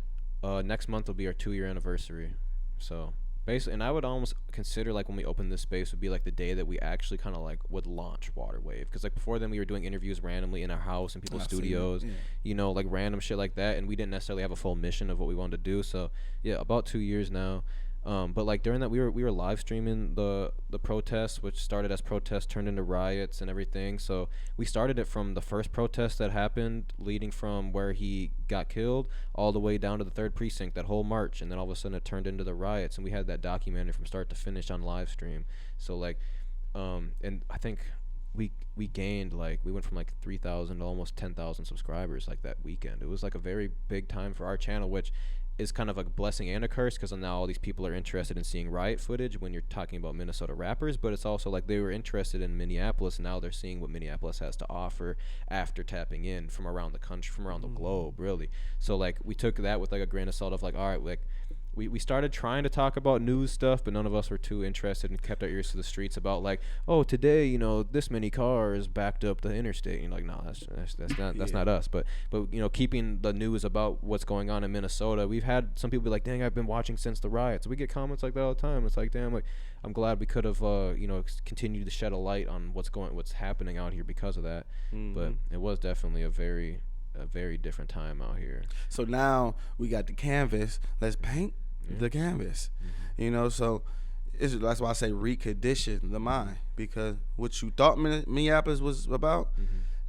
Next month will be our 2-year anniversary. So basically, and I would almost consider like when we opened this space would be like the day that we actually kind of like would launch Water Wave, because like before then we were doing interviews randomly in our house in people's studios, you know, like random shit like that, and we didn't necessarily have a full mission of what we wanted to do. So yeah, about 2 years now. But like during that we were live streaming the protests, which started as protests turned into riots and everything. So we started it from the first protest that happened, leading from where he got killed all the way down to the 3rd precinct, that whole march, and then all of a sudden it turned into the riots, and we had that documented from start to finish on live stream. So like and I think we gained, like, we went from like 3,000 to almost 10,000 subscribers like that weekend. It was like a very big time for our channel, which is kind of a blessing and a curse, because now all these people are interested in seeing riot footage when you're talking about Minnesota rappers, but it's also like they were interested in Minneapolis, and now they're seeing what Minneapolis has to offer after tapping in from around the country, from around the globe, really. So like we took that with like a grain of salt of like, all right, like we started trying to talk about news stuff, but none of us were too interested, and kept our ears to the streets about like, oh, today, you know, this many cars backed up the interstate. And you're like, no, that's not us. But you know, keeping the news about what's going on in Minnesota. We've had some people be like, dang, I've been watching since the riots. We get comments like that all the time. It's like, damn, like I'm glad we could have you know, continued to shed a light on what's happening out here because of that. But it was definitely a very different time out here. So now we got the canvas. Let's paint the canvas. You know, so that's why I say recondition the mind, because what you thought Minneapolis was about,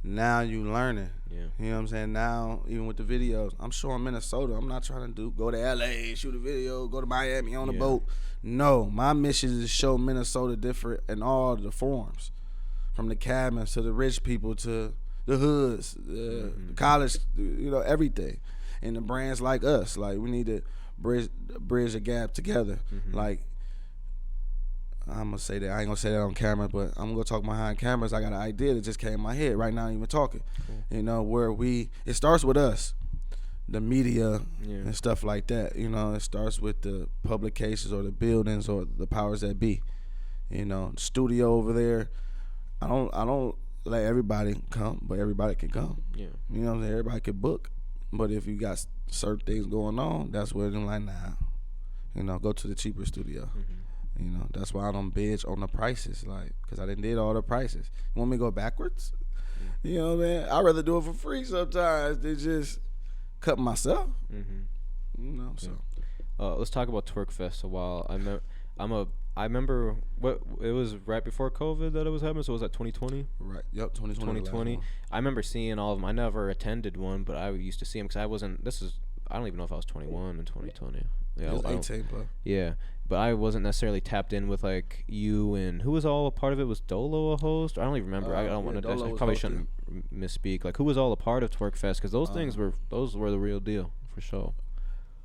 now you learning. You know what I'm saying? Now, even with the videos, I'm showing Minnesota. I'm not trying to go to LA, shoot a video, go to Miami on a boat. No, my mission is to show Minnesota different in all the forms, from the cabins to the rich people to the hoods, the college, you know, everything. And the brands like us, like we need to bridge a gap together. Like, I'm gonna say that, I ain't gonna say that on camera, but I'm gonna talk behind cameras. I got an idea that just came in my head right now, even talking. You know, where it starts with us, the media and stuff like that. You know, it starts with the publications or the buildings or the powers that be. You know, studio over there. I don't let everybody come, but everybody can come. You know what I'm saying? Everybody can book. But if you got certain things going on, that's where they're like, nah, you know, go to the cheaper studio. You know, that's why I don't bitch on the prices, like, because I didn't did all the prices. You want me to go backwards? You know what I mean? I'd rather do it for free sometimes than just cut myself. You know, so. Let's talk about TWERKFEST a while. I remember what it was right before COVID that it was happening. So was that 2020? Right. Yep. 2020. I remember seeing all of them. I never attended one, but I used to see them because I wasn't. I don't even know if I was 21 in 2020. Yeah, it was 18, bro. Yeah, but I wasn't necessarily tapped in with like you and who was all a part of it. Was Dolo a host? I don't even remember. I don't want to. I probably shouldn't misspeak. Like, who was all a part of TWERKFEST? Because those things were the real deal for sure.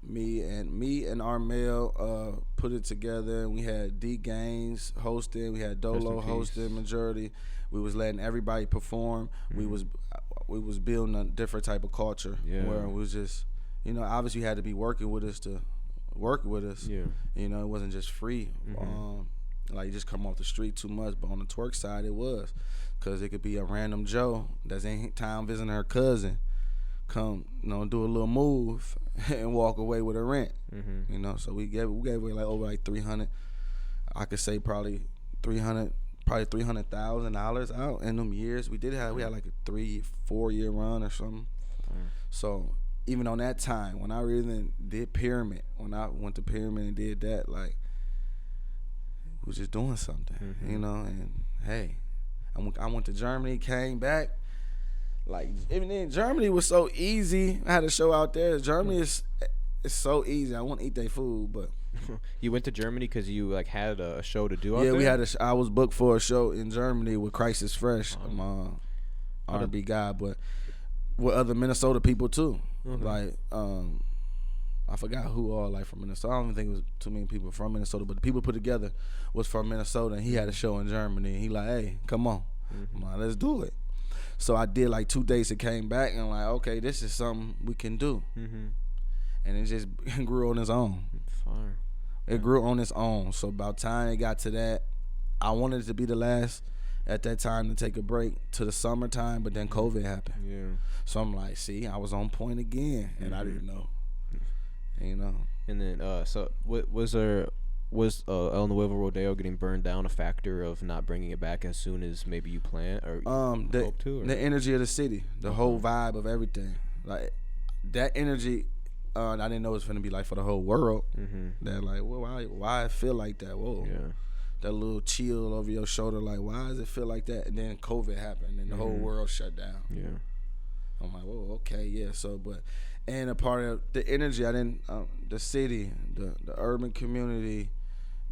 Me and Armel put it together, and we had D Gaines hosting, we had Dolo hosting majority. We was letting everybody perform. We was building a different type of culture where it was just, you know, obviously you had to be working with us to work with us. You know, it wasn't just free. Like, you just come off the street too much. But on the twerk side, it was, because it could be a random Joe that's in town visiting her cousin, come, you know, do a little move and walk away with a rent. You know, so we gave away like over like 300. I could say probably $300,000 out in them years. We had like a 3-4 year run or something. So even on that time, when I really did Pyramid, when I went to Pyramid and did that, like, we was just doing something, you know. And hey, I went to Germany, came back. Like, even in Germany was so easy. I had a show out there. Germany is so easy. I want to eat their food, but you went to Germany because you like had a show to do out there? Yeah, we had I was booked for a show in Germany with Crisis Fresh, R&B guy, but with other Minnesota people too. Like, I forgot who all like from Minnesota. I don't even think it was too many people from Minnesota, but the people put together was from Minnesota, and he had a show in Germany. And he like, hey, come on, I'm like, let's do it. So I did like 2 days. It came back and like, okay, this is something we can do, and it just grew on its own. Fire. It grew on its own. So about time it got to that, I wanted it to be the last at that time to take a break to the summertime, but then COVID happened. Yeah. So I'm like, see, I was on point again, and I didn't know. You know. And then, so was El Nuevo Rodeo getting burned down a factor of not bringing it back as soon as maybe you plan or hope to? Or? The energy of the city, the whole vibe of everything, like that energy. I didn't know it was gonna be like for the whole world. That like, well, why it feel like that? Whoa. Yeah. That little chill over your shoulder, like, why does it feel like that? And then COVID happened, and the whole world shut down. Yeah. I'm like, whoa, okay, yeah. So, and a part of the energy, the city, the urban community,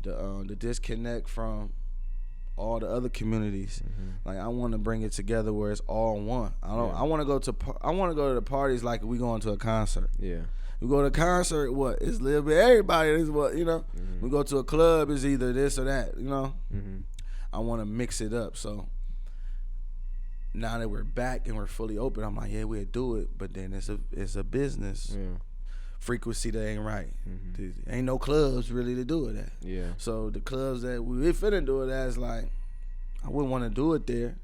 the disconnect from all the other communities. Like, I want to bring it together where it's all one. I want to go to the parties like we going to a concert. Yeah. We go to a concert, what? It's a little bit everybody. Is what, you know. We go to a club, it's either this or that, you know. I want to mix it up. So now that we're back and we're fully open, I'm like, yeah, we'll do it. But then it's a business frequency that ain't right. There ain't no clubs really to do it at. Yeah. So the clubs that we finna do it as, like, I wouldn't want to do it there,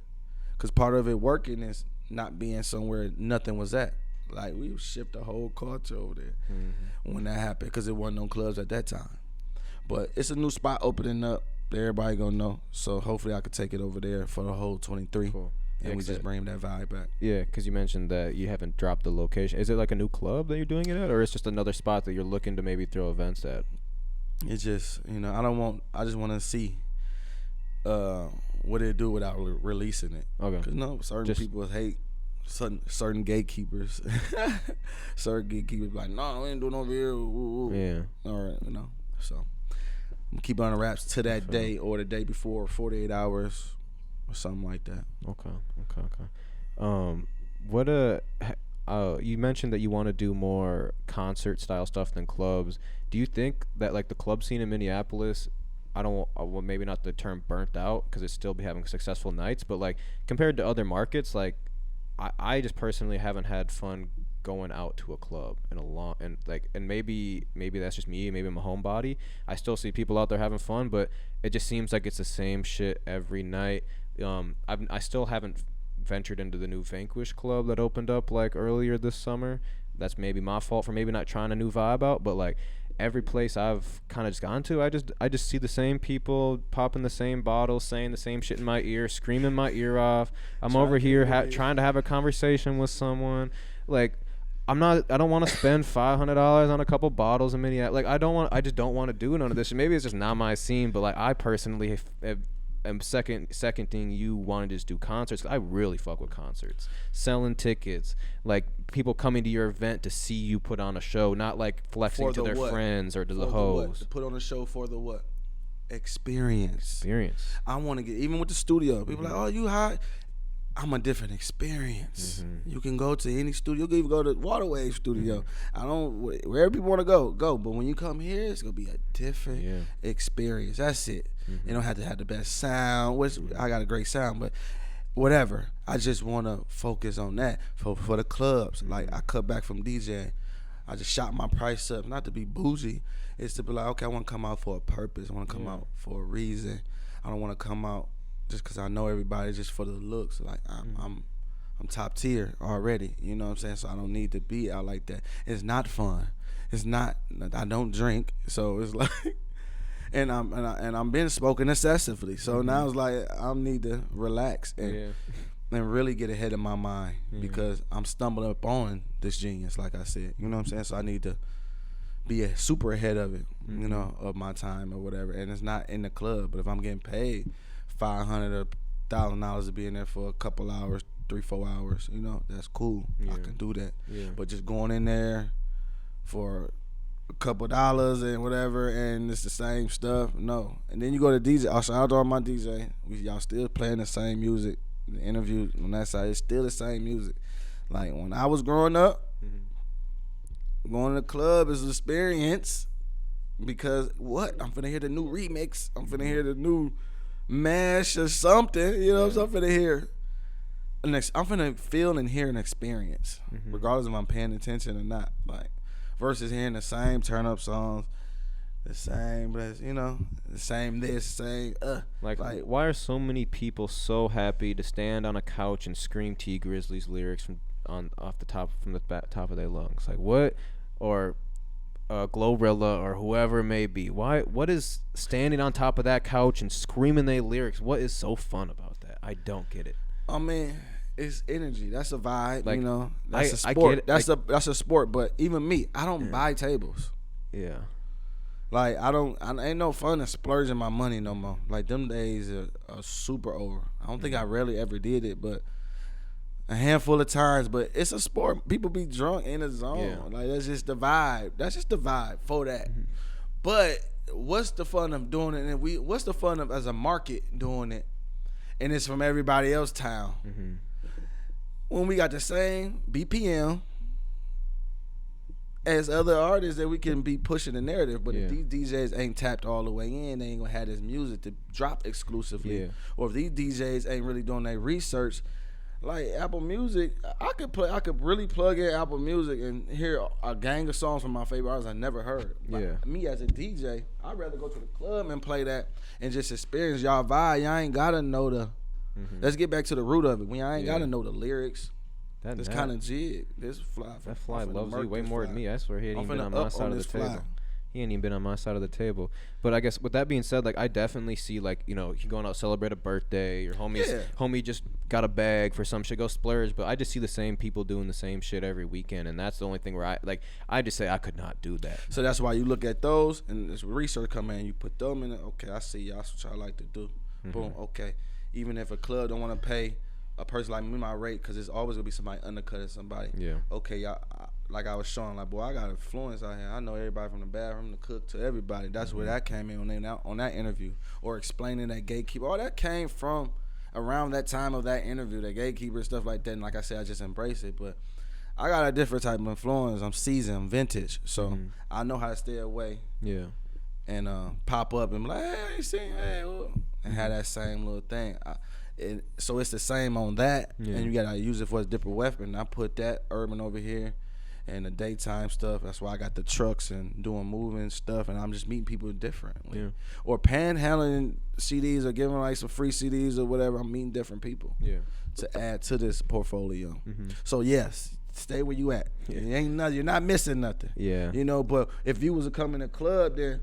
because part of it working is not being somewhere nothing was at. Like, we shift the whole culture over there when that happened, because it wasn't no clubs at that time. But it's a new spot opening up. Everybody gonna know. So hopefully I could take it over there for the whole 23. Cool. And we just bring that vibe back. Yeah, because you mentioned that you haven't dropped the location. Is it like a new club that you're doing it at, or it's just another spot that you're looking to maybe throw events at? It's just, you know, I just want to see what it do without releasing it. Okay. Because, you know, certain people hate certain gatekeepers. Certain gatekeepers like, no, we ain't doing no video. Yeah. All right, you know. So I'm gonna keep it on the wraps to that day or the day before, 48 hours or something like that. Okay. You mentioned that you want to do more concert style stuff than clubs. Do you think that like the club scene in Minneapolis, well, maybe not the term burnt out, because it's still be having successful nights, but like compared to other markets, like I just personally haven't had fun going out to a club in a long, and maybe that's just me, maybe I'm a homebody. I still see people out there having fun, but it just seems like it's the same shit every night. I still haven't ventured into the new Vanquish Club that opened up like earlier this summer. That's maybe my fault for maybe not trying a new vibe out, but like every place I've kind of just gone to, I just see the same people popping the same bottles, saying the same shit in my ear, screaming my ear off. I'm over here trying to have a conversation with someone. Like, I don't want to spend $500 on a couple bottles in Minneapolis. Like, I just don't want to do none of this. Maybe it's just not my scene, but like I personally am seconding you wanting to just do concerts. I really fuck with concerts, selling tickets, like people coming to your event to see you put on a show, not like flexing to their friends or to the hoes. To put on a show for the what? Experience. I want to get, even with the studio, people like, oh, you hot. I'm a different experience. You can go to any studio. You can even go to Waterwave Studio. Wherever people want to go. But when you come here, it's gonna be a different experience. That's it. You don't have to have the best sound. Which I got a great sound, but whatever. I just want to focus on that for the clubs. Like, I cut back from DJing. I just shot my price up, not to be bougie. It's to be like, okay, I want to come out for a purpose. I want to come out for a reason. I don't want to come out just because I know everybody, just for the looks. Like, I'm top tier already. You know what I'm saying? So I don't need to be out like that. It's not fun. It's not. I don't drink, so it's like, and I'm being spoken excessively. So now it's like I need to relax and really get ahead of my mind, because I'm stumbling up on this genius, like I said. You know what I'm saying? So I need to be super ahead of it, you know, of my time or whatever. And it's not in the club, but if I'm getting paid $500 or $1,000 to be in there for a couple hours, 3-4 hours, you know, that's cool. I can do that. But just going in there for a couple dollars and whatever, and it's the same stuff, no. And then you go to DJ. I'll shout out to all my DJ. Y'all still playing the same music. The interview on that side, it's still the same music. Like, when I was growing up, going to the club is an experience because what? I'm finna hear the new remix. I'm finna hear the new mash or something. You know, so I'm finna hear. I'm finna feel and hear an experience, regardless if I'm paying attention or not. Like, versus hearing the same turn up songs, the same, you know, the same this, same. Like, why are so many people so happy to stand on a couch and scream T Grizzly's lyrics from the top of their lungs? Like, what? Or Glorilla or whoever it may be. Why? What is standing on top of that couch and screaming their lyrics? What is so fun about that? I don't get it. I mean, it's energy. That's a vibe. Like, you know, that's a sport. I get it. That's a sport. But even me, I don't buy tables. Yeah. Like I ain't no fun in splurging my money no more. Like them days are super over. I don't think I rarely ever did it, but a handful of times. But it's a sport. People be drunk in the zone. Yeah. Like that's just the vibe. That's just the vibe for that. But what's the fun of doing it? And what's the fun of as a market doing it? And it's from everybody else's town. When we got the same BPM as other artists that we can be pushing the narrative, but if these DJs ain't tapped all the way in, they ain't gonna have this music to drop exclusively. Or if these DJs ain't really doing their research, like Apple Music, I could really plug in Apple Music and hear a gang of songs from my favorite artists I never heard. Like, me as a DJ, I'd rather go to the club and play that and just experience y'all vibe. Y'all ain't gotta know the. Let's get back to the root of it. When y'all ain't gotta know the lyrics. This kind of jig. This fly. That fly loves you way more than me. I swear he ain't even been on my side of the table. He ain't even been on my side of the table. But I guess with that being said, like I definitely see like, you know, you going out celebrate a birthday, your homie just got a bag for some shit, go splurge. But I just see the same people doing the same shit every weekend, and that's the only thing where I just say I could not do that. So that's why you look at those and this research come in, you put them in it. Okay, I see y'all. That's what y'all like to do. Boom. Okay. Even if a club don't want to pay a person like me my rate, because it's always gonna be somebody undercutting somebody. Okay, y'all, like I was showing, like, boy, I got influence out here. I know everybody from the bathroom, the cook, to everybody. That's where that came in on that interview, or explaining that gatekeeper. All that came from around that time of that interview, that gatekeeper stuff like that. And like I said, I just embrace it. But I got a different type of influence. I'm seasoned, I'm vintage, so I know how to stay away. And pop up and be like, hey, see, hey, and have that same little thing. So it's the same on that, and you gotta use it for a different weapon. I put that urban over here, and the daytime stuff. That's why I got the trucks and doing moving stuff, and I'm just meeting people differently. Or panhandling CDs or giving like some free CDs or whatever. I'm meeting different people. To add to this portfolio. So yes, stay where you at. You're not missing nothing. You know, but if you was to come in a club, then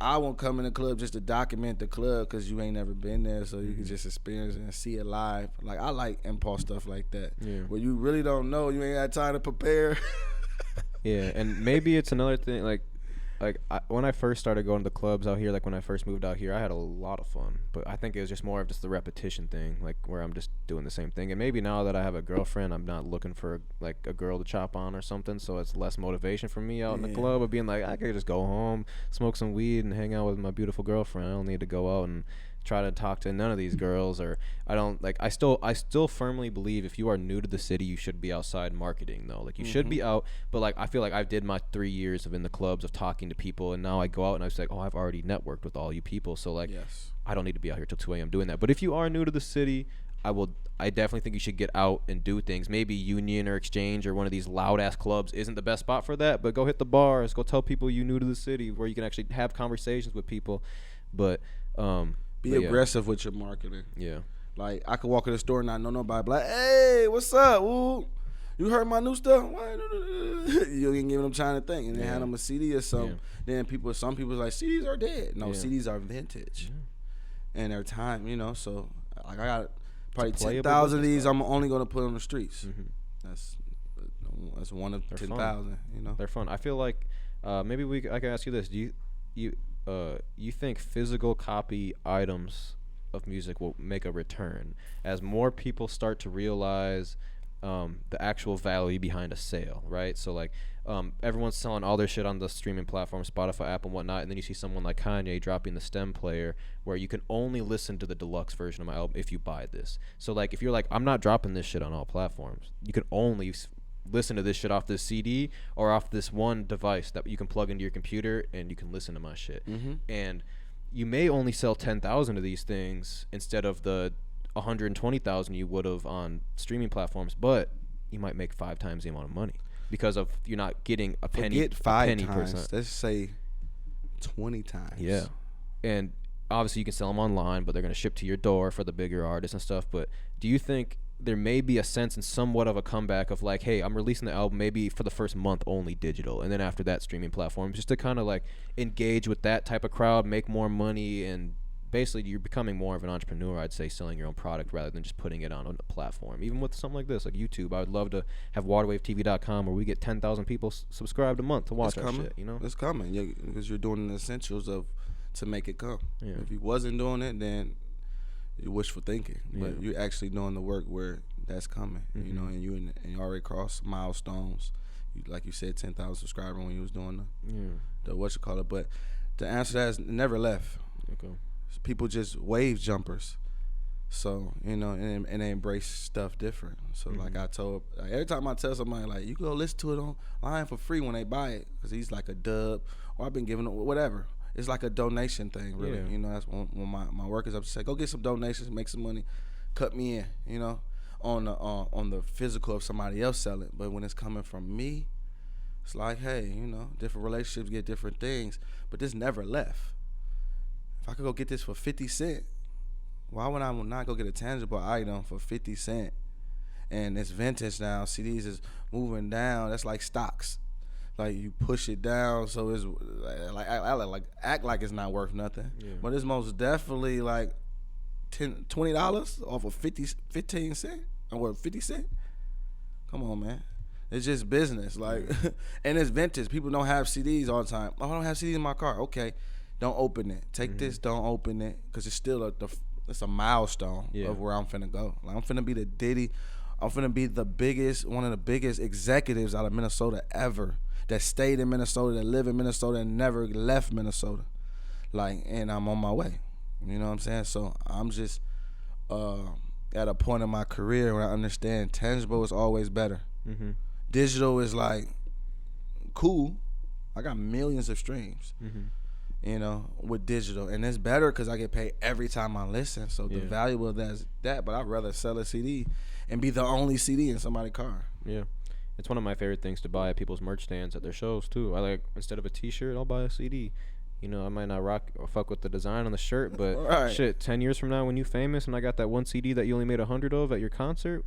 I won't come in the club just to document the club because you ain't never been there, so you can just experience it and see it live. Like I like impulse stuff like that, where you really don't know, you ain't got time to prepare. And maybe it's another thing. When I first started going to the clubs out here, like when I first moved out here, I had a lot of fun. But I think it was just more of just the repetition thing, like where I'm just doing the same thing. And maybe now that I have a girlfriend, I'm not looking for a girl to chop on or something, so it's less motivation for me out in the club of being like, I could just go home, smoke some weed, and hang out with my beautiful girlfriend. I don't need to go out and try to talk to none of these girls. Or I still firmly believe if you are new to the city, you should be outside marketing though. Like you should be out, but like I feel like I did my 3 years of in the clubs of talking to people, and now I go out and I was like, oh, I've already networked with all you people, so like I don't need to be out here till 2 a.m. doing that. But if you are new to the city, I definitely think you should get out and do things. Maybe Union or Exchange or one of these loud ass clubs isn't the best spot for that, but go hit the bars, go tell people you new to the city where you can actually have conversations with people. But be aggressive with your marketing. Like I could walk in the store and not know nobody, be like, hey, what's up? Ooh, you heard my new stuff? You ain't giving them time to think, and then hand them a CD or something. Then some people like CDs are dead. No, CDs are vintage, and they're time. You know, so like I got probably 10,000 of these. I'm only gonna put on the streets. That's one of 10,000. You know, they're fun. I feel like maybe I can ask you this: do you think physical copy items of music will make a return as more people start to realize the actual value behind a sale, right? So like everyone's selling all their shit on the streaming platform, Spotify, Apple, and whatnot, and then you see someone like Kanye dropping the stem player where you can only listen to the deluxe version of my album if you buy this. So like if you're like, I'm not dropping this shit on all platforms, you can only listen to this shit off this CD or off this one device that you can plug into your computer and you can listen to my shit. And you may only sell 10,000 of these things instead of the 120,000 you would have on streaming platforms, but you might make 5 times the amount of money because of you're not getting a penny. Forget 5 penny times. percent. Let's say 20 times. Yeah, and obviously you can sell them online, but they're going to ship to your door for the bigger artists and stuff. But do you think there may be a sense and somewhat of a comeback of like, hey, I'm releasing the album maybe for the first month only digital, and then after that streaming platforms, just to kind of like engage with that type of crowd, make more money, and basically you're becoming more of an entrepreneur, I'd say, selling your own product rather than just putting it on a platform. Even with something like this, like YouTube, I would love to have waterwavetv.com where we get 10,000 people subscribed a month to watch our shit, you know? It's coming, because you're doing the essentials to make it come. Yeah. If you wasn't doing it, then you're wishful thinking. But Yeah. you're actually doing the work where that's coming, you know, and you already crossed milestones. Like you said, 10,000 subscribers when you was doing the what you call it. But the answer to that is never left. Okay. People just wave jumpers. So, you know, and they embrace stuff different. So, like I told, every time I tell somebody, like, you can go listen to it online for free when they buy it, because he's like a dub, or I've been giving it, whatever. It's like a donation thing, really. Yeah. You know, that's when my work is up to say, go get some donations, make some money, cut me in, you know, on the physical of somebody else selling. But when it's coming from me, it's like, hey, you know, different relationships get different things, but this never left. If I could go get this for 50 cents, why would I not go get a tangible item for 50 cents? And it's vintage now. CDs is moving down. That's like stocks. Like, you push it down, so it's like I act like it's not worth nothing. Yeah. But it's most definitely like $20 off of 15 cents or 50 cents. Come on, man. It's just business. Like, and it's vintage. People don't have CDs all the time. Oh, I don't have CDs in my car. Okay, don't open it. Take this. Don't open it, because it's still it's a milestone of where I'm finna go. Like, I'm finna be the Diddy. I'm finna be one of the biggest executives out of Minnesota ever, that stayed in Minnesota, that live in Minnesota, and never left Minnesota. Like, and I'm on my way. You know what I'm saying? So I'm just at a point in my career where I understand tangible is always better. Digital is like cool. I got millions of streams. You know, with digital, and it's better because I get paid every time I listen. So the value of that is that. But I'd rather sell a CD and be the only CD in somebody's car. Yeah, it's one of my favorite things to buy at people's merch stands at their shows too. I like, instead of a T-shirt, I'll buy a CD. You know, I might not rock or fuck with the design on the shirt, but shit, 10 years from now when you famous and I got that one CD that you only made 100 of at your concert,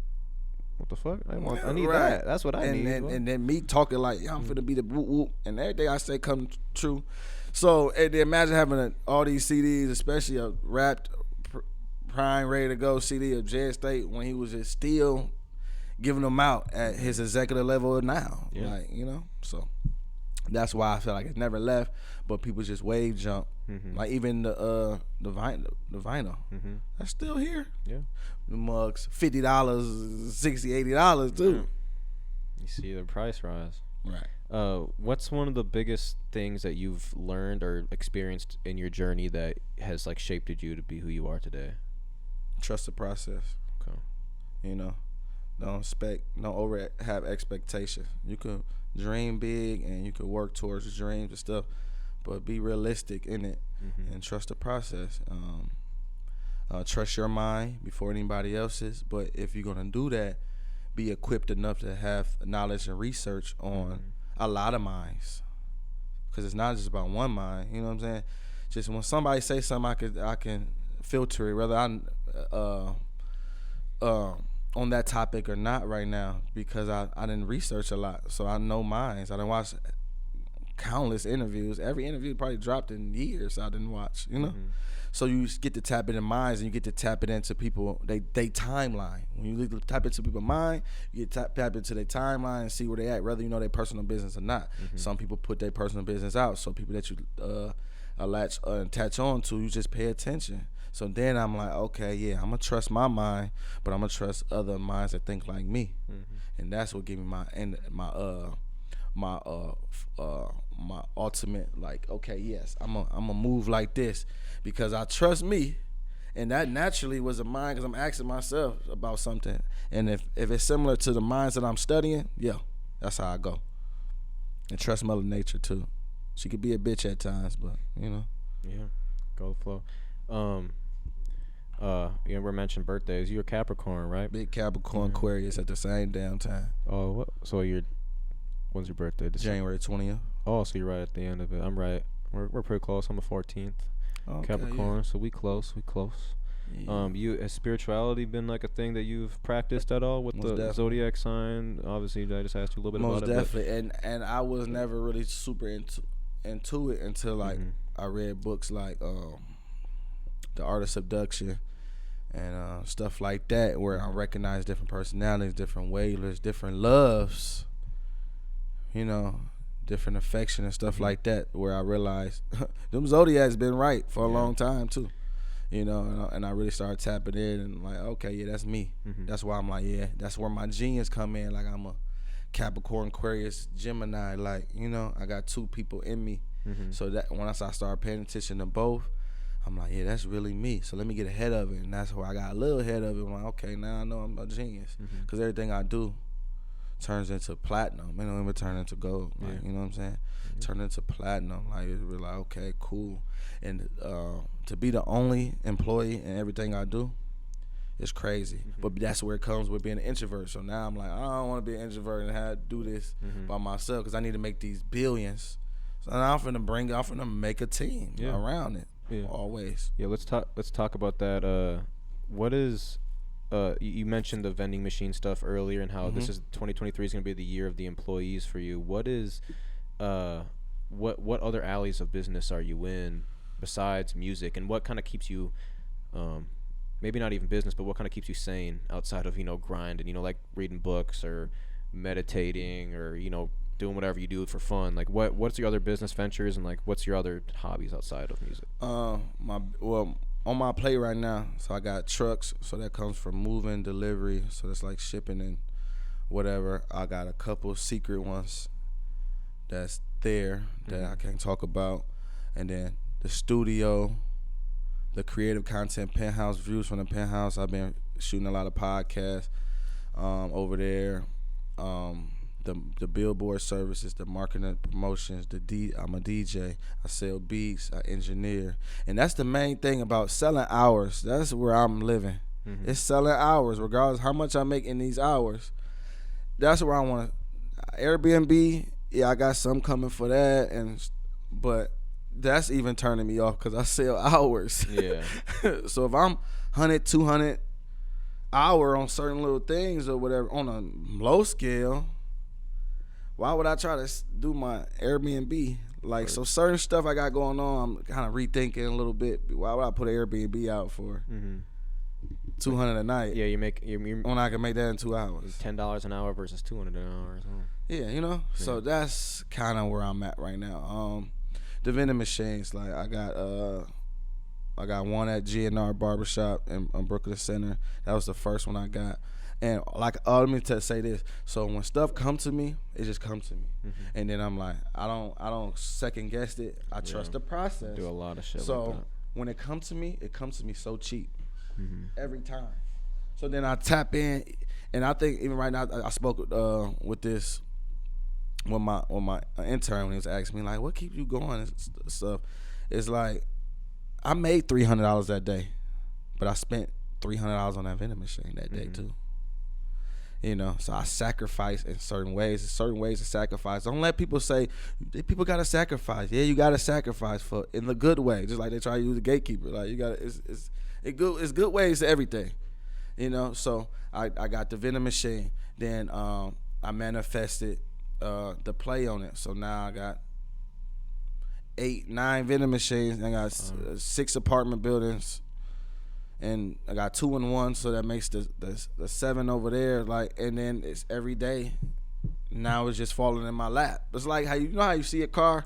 what the fuck? I need that. That's what I need. And then me talking like, yeah, I'm finna be the whoop whoop, and everything I say come true. So imagine having all these CDs, especially a wrapped, prime, ready to go CD of Jed State when he was just still giving them out at his executive level now. Yeah. Like, you know, so that's why I feel like it never left, but people just wave jump. Like even the vinyl, that's still here. Yeah, the mugs, $50, $60, $80 too. You see the price rise. Right. What's one of the biggest things that you've learned or experienced in your journey that has like shaped you to be who you are today? Trust the process. Okay. You know, don't over have expectations. You can dream big and you can work towards your dreams and stuff, but be realistic in it and trust the process. Trust your mind before anybody else's. But if you're gonna do that, be equipped enough to have knowledge and research on a lot of minds, because it's not just about one mind. You know what I'm saying? Just when somebody say something, I can filter it, whether I'm on that topic or not right now, because I didn't research a lot, so I know minds. I didn't watch countless interviews. Every interview probably dropped in years I didn't watch. You know. So you get to tap it in minds, and you get to tap it into people, they timeline. When you tap into people's mind, you get tap into their timeline and see where they at, whether you know their personal business or not. Some people put their personal business out, so people that you attach on to, you just pay attention. So then I'm like, okay, yeah, I'm gonna trust my mind, but I'm gonna trust other minds that think like me, and that's what gave me my ultimate, like, okay, yes, I'm a move like this, because I trust me, And that naturally was a mind because I'm asking myself about something. And if it's similar to the minds that I'm studying, yeah, that's how I go. And trust Mother Nature too. She could be a bitch at times, but you know. Yeah, go with the flow. You know, we're mentioning birthdays. You're a Capricorn, right? Big Capricorn Aquarius at the same damn time. Oh, what? So when's your birthday? January 20th. Oh, so you're right at the end of it. I'm right. We're pretty close. I'm the 14th. Okay, Capricorn, yeah. So we close. Yeah. Has spirituality been like a thing that you've practiced at all with the zodiac sign? Obviously, I just asked you a little bit about it. Most definitely, and I was never really super into it until like I read books like The Art of Seduction and stuff like that, where I recognize different personalities, different wailers, different loves, you know, different affection and stuff like that, where I realized them zodiacs been right for a long time too, you know, and I really started tapping in and like, okay, yeah, that's me. That's why I'm like, yeah, that's where my genius come in. Like I'm a Capricorn, Aquarius, Gemini, like, you know, I got two people in me. So that once I started paying attention to both, I'm like, yeah, that's really me. So let me get ahead of it. And that's where I got a little ahead of it. I'm like, okay, now I know I'm a genius. Because everything I do turns into platinum. It don't even turn into gold. Like, you know what I'm saying? Turn into platinum. Like, it's really like, okay, cool. And to be the only employee in everything I do, it's crazy. But that's where it comes with being an introvert. So now I'm like, I don't want to be an introvert and have to do this by myself because I need to make these billions. So now I'm finna make a team around it. Yeah. Always. Yeah, let's talk about that. What is you mentioned the vending machine stuff earlier and how this is 2023 is going to be the year of the employees for you. What is what other alleys of business are you in besides music, and what kind of keeps you maybe not even business, but what kind of keeps you sane outside of, you know, grind and, you know, like reading books or meditating or, you know, doing whatever you do for fun? Like what's your other business ventures, and like what's your other hobbies outside of music? On my plate right now, so I got trucks, so that comes from moving, delivery, so that's like shipping and whatever. I got a couple secret ones that's there that I can't talk about, and then the studio, the creative content penthouse, views from the penthouse. I've been shooting a lot of podcasts over there. The billboard services, the marketing and promotions, I'm a DJ, I sell beats, I engineer. And that's the main thing about selling hours. That's where I'm living. It's selling hours, regardless how much I make in these hours. That's where I want to. Airbnb, yeah, I got some coming for that, but that's even turning me off because I sell hours. Yeah. So if I'm 100, 200 hour on certain little things or whatever on a low scale, why would I try to do my Airbnb? Like, so certain stuff I got going on, I'm kind of rethinking a little bit. Why would I put an Airbnb out for $200 a night? Yeah, when I can make that in 2 hours. $10 an hour versus $200 an hour. Yeah, you know. Yeah. So that's kind of where I'm at right now. The vending machines, like I got one at GNR Barbershop in Brooklyn Center. That was the first one I got. And like, let me say this. So when stuff come to me, it just comes to me, and then I'm like, I don't second guess it. I trust the process. Do a lot of shit. So like that. When it comes to me so cheap every time. So then I tap in, and I think even right now I spoke with my intern when he was asking me like, what keeps you going and stuff. It's like I made $300 that day, but I spent $300 on that vending machine that day too. You know, so I sacrifice in certain ways. There's certain ways to sacrifice. Don't let people say people gotta sacrifice. Yeah, you gotta sacrifice for in the good way. Just like they try to use the gatekeeper. Like you gotta, it's good ways to everything. You know, so I got the vending machine. Then I manifested the play on it. So now I got 8, 9 vending machines. And I got 6 apartment buildings. And I got 2 in 1, so that makes the 7 over there. Like, and then it's every day. Now it's just falling in my lap. It's like how you see a car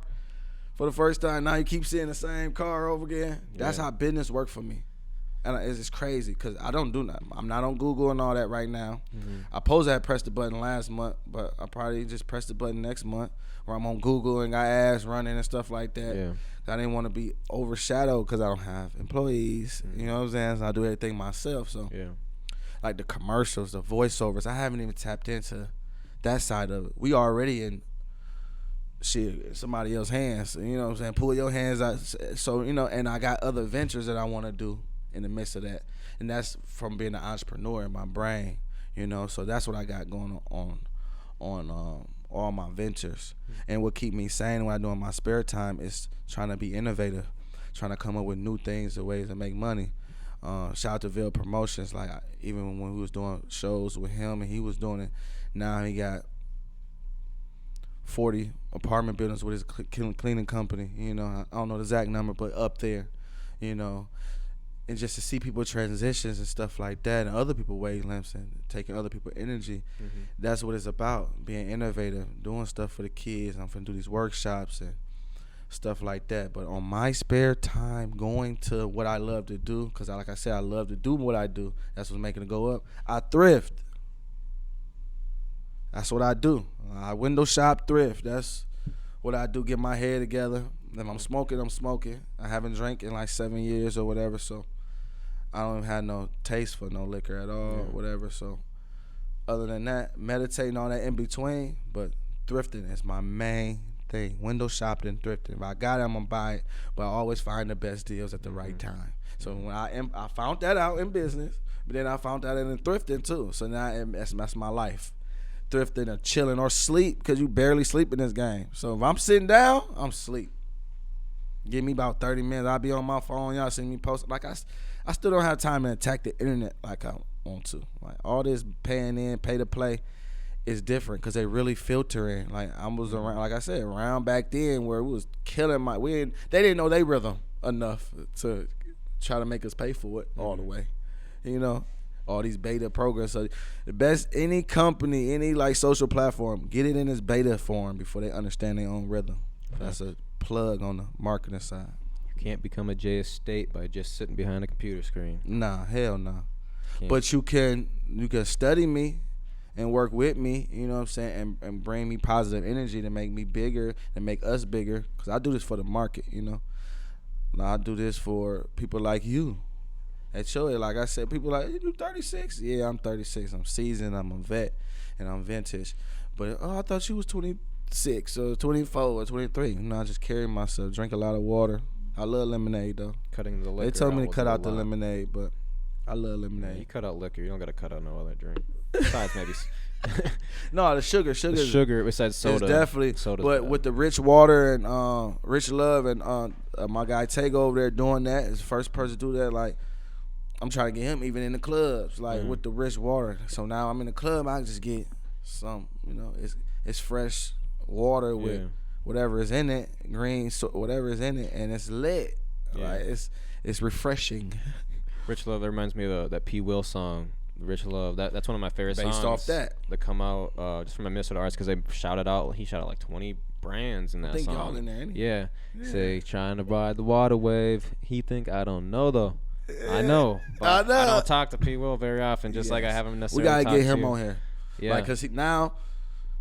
for the first time. Now you keep seeing the same car over again. That's how business worked for me. And it's crazy because I don't do nothing. I'm not on Google and all that right now. I supposed to have pressed the button last month, but I probably just press the button next month where I'm on Google and got ads running and stuff like that. Yeah. I didn't want to be overshadowed because I don't have employees. You know what I'm saying? So I do everything myself. So Yeah. like the commercials, the voiceovers, I haven't even tapped into that side of it. We already in somebody else's hands. You know what I'm saying? Pull your hands out. So, you know, and I got other ventures that I want to do in the midst of that. And that's from being an entrepreneur in my brain, you know. So that's what I got going on all my ventures. And what keep me sane when I do in my spare time is trying to be innovative, trying to come up with new things and ways to make money. Shout out to Ville Promotions. Like, even when we was doing shows with him and he was doing it, now he got 40 apartment buildings with his cleaning company. You know, I don't know the exact number, but up there, you know. And just to see people transitions and stuff like that, and other people wavelengths and taking other people's energy, that's what it's about, being innovative, doing stuff for the kids. I'm finna do these workshops and stuff like that. But on my spare time, going to what I love to do, because like I said, I love to do what I do. That's what's making it go up. I thrift. That's what I do. I window shop, thrift. That's what I do, get my head together. If I'm smoking, I'm smoking. I haven't drank in like 7 years or whatever, so I don't even have no taste for no liquor at all, whatever. So other than that, meditating on that in between, but thrifting is my main thing. Window shopping and thrifting. If I got it, I'm gonna buy it, but I always find the best deals at the right time. So when I found that out in business, but then I found that in thrifting too. So now that's my life. Thrifting or chilling or sleep, because you barely sleep in this game. So if I'm sitting down, I'm sleep. Give me about 30 minutes. I'll be on my phone. Y'all see me post. Like, I still don't have time to attack the internet like I want to. Like, all this paying in, pay to play is different because they really filtering. Like, I was around, like I said, around back then where we was killing they didn't know they rhythm enough to try to make us pay for it all the way. You know? All these beta programs. So the best, any company, any like social platform, get it in its beta form before they understand their own rhythm. That's a plug on the marketing side. You can't become a J Estate by just sitting behind a computer screen. Nah, hell no. But you can study me and work with me, you know what I'm saying, and bring me positive energy to make me bigger, and make us bigger. Because I do this for the market, you know. I do this for people like you. At your age, like I said, people like, you 36? Yeah, I'm 36. I'm seasoned, I'm a vet, and I'm vintage. But, I thought you was 26 or 24 or 23. You know, I just carry myself, drink a lot of water. I love lemonade, though. Cutting the liquor. They told me to cut out the lemonade, but I love lemonade. Yeah, you cut out liquor. You don't got to cut out no other drink. Besides, maybe. No, the sugar. The sugar, besides soda. It's definitely. Soda's but bad. with the Rich Water and Rich Love and my guy Tego over there doing that, is the first person to do that, like, I'm trying to get him even in the clubs, like with the Rich Water. So now I'm in the club, I just get some, you know, it's fresh water with whatever is in it, green, so whatever is in it, and it's lit. Yeah. Like it's refreshing. Rich Love, that reminds me of that P. Will song, Rich Love. That's one of my favorite songs. Based off that come out just from my Minnesota artists, because he shouted out like 20 brands in that I think song. y'all in there, yeah. Say, trying to ride the water wave. He think I don't know though. I know, but I don't talk to P. Will very often, just like I haven't necessarily. We gotta get him on here, yeah. Like, cause now,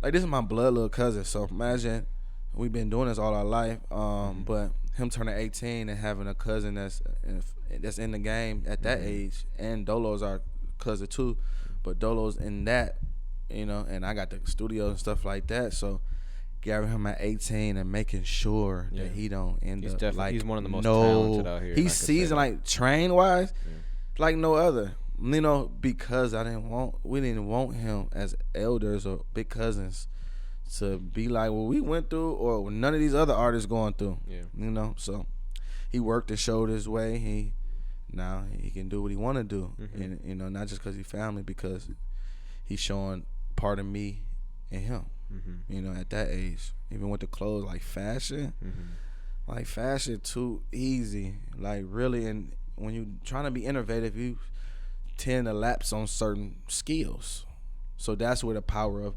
like, this is my blood little cousin. So imagine we've been doing this all our life, but him turning 18 and having a cousin that's in the game at that age, and Dolo's our cousin too, but Dolo's in that, you know, and I got the studio and stuff like that, so. Gathering him at 18 and making sure that he don't end up like he's one of the most talented out here. He's seasoned, like, train wise, like no other. You know, because we didn't want him as elders or big cousins to be like what we went through or none of these other artists going through. Yeah. You know, so he worked and showed his way. Now he can do what he want to do, and you know, not just because he's family, because he's showing part of me and him. You know, at that age, even with the clothes, like fashion, like fashion too easy, like really. And when you trying to be innovative, you tend to lapse on certain skills. So that's where the power of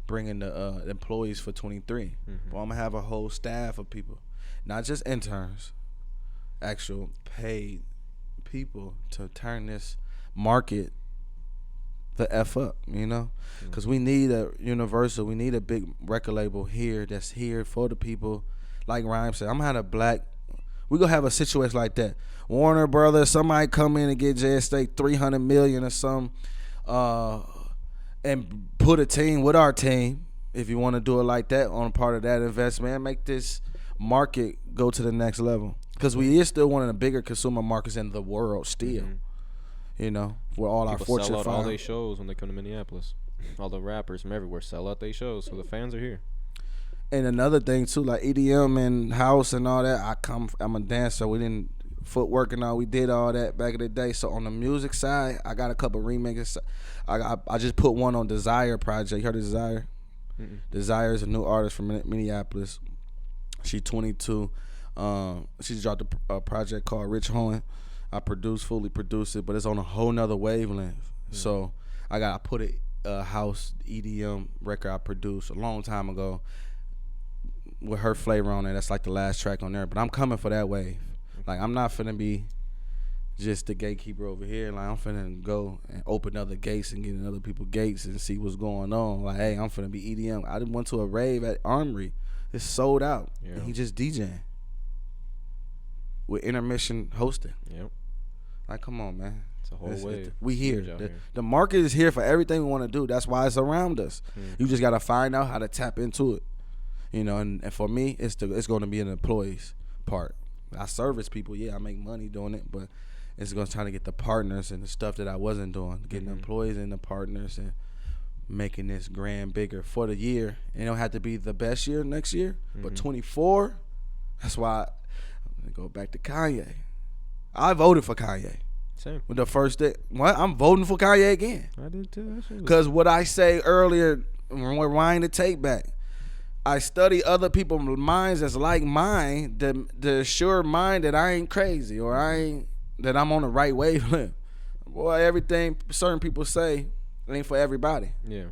bringing the employees for 23. Well, I'm gonna have a whole staff of people, not just interns, actual paid people to turn this market the F up, you know? Because we need a universal, we need a big record label here that's here for the people. Like Rhyme said, I'm gonna have a black, we gonna have a situation like that. Warner Brothers, somebody come in and get JST $300 million or something, and put a team with our team, if you want to do it like that, on part of that investment, and make this market go to the next level. Because we is still one of the bigger consumer markets in the world still. You know, for all People our Fortune sell out all 500. their shows when they come to Minneapolis. All the rappers from everywhere sell out their shows, so the fans are here. And another thing too, like EDM and house and all that. I'm a dancer. We didn't footwork and all. We did all that back in the day. So on the music side, I got a couple remixes. I just put one on Desire project. You heard of Desire? Desire is a new artist from Minneapolis. She's 22. She dropped a project called Rich Hoeing. I fully produced it, but it's on a whole nother wavelength. So I put a house EDM record I produced a long time ago with her flavor on it. That's like the last track on there. But I'm coming for that wave. Like, I'm not finna be just the gatekeeper over here. Like, I'm finna go and open other gates and get in other people's gates and see what's going on. Like, hey, I'm finna be EDM. I went to a rave at Armory. It's sold out. Yeah. And he just DJing with intermission hosting. Yep. Like, come on, man. It's a whole wave. We here. The market is here for everything we want to do. That's why it's around us. You just got to find out how to tap into it. You know, and for me, it's going to be an employees part. I service people. Yeah, I make money doing it, but it's going to try to get the partners and the stuff that I wasn't doing, getting the employees and the partners and making this grand bigger for the year. It don't have to be the best year next year, but 24, that's why I'm going to go back to Kanye. I voted for Kanye. Same. With the first day. What? I'm voting for Kanye again. I did too. Because what I say earlier, rewind the tape back, I study other people's minds that's like mine, the sure mind that I ain't crazy or that I'm on the right wavelength. Boy, everything certain people say ain't for everybody. Yeah.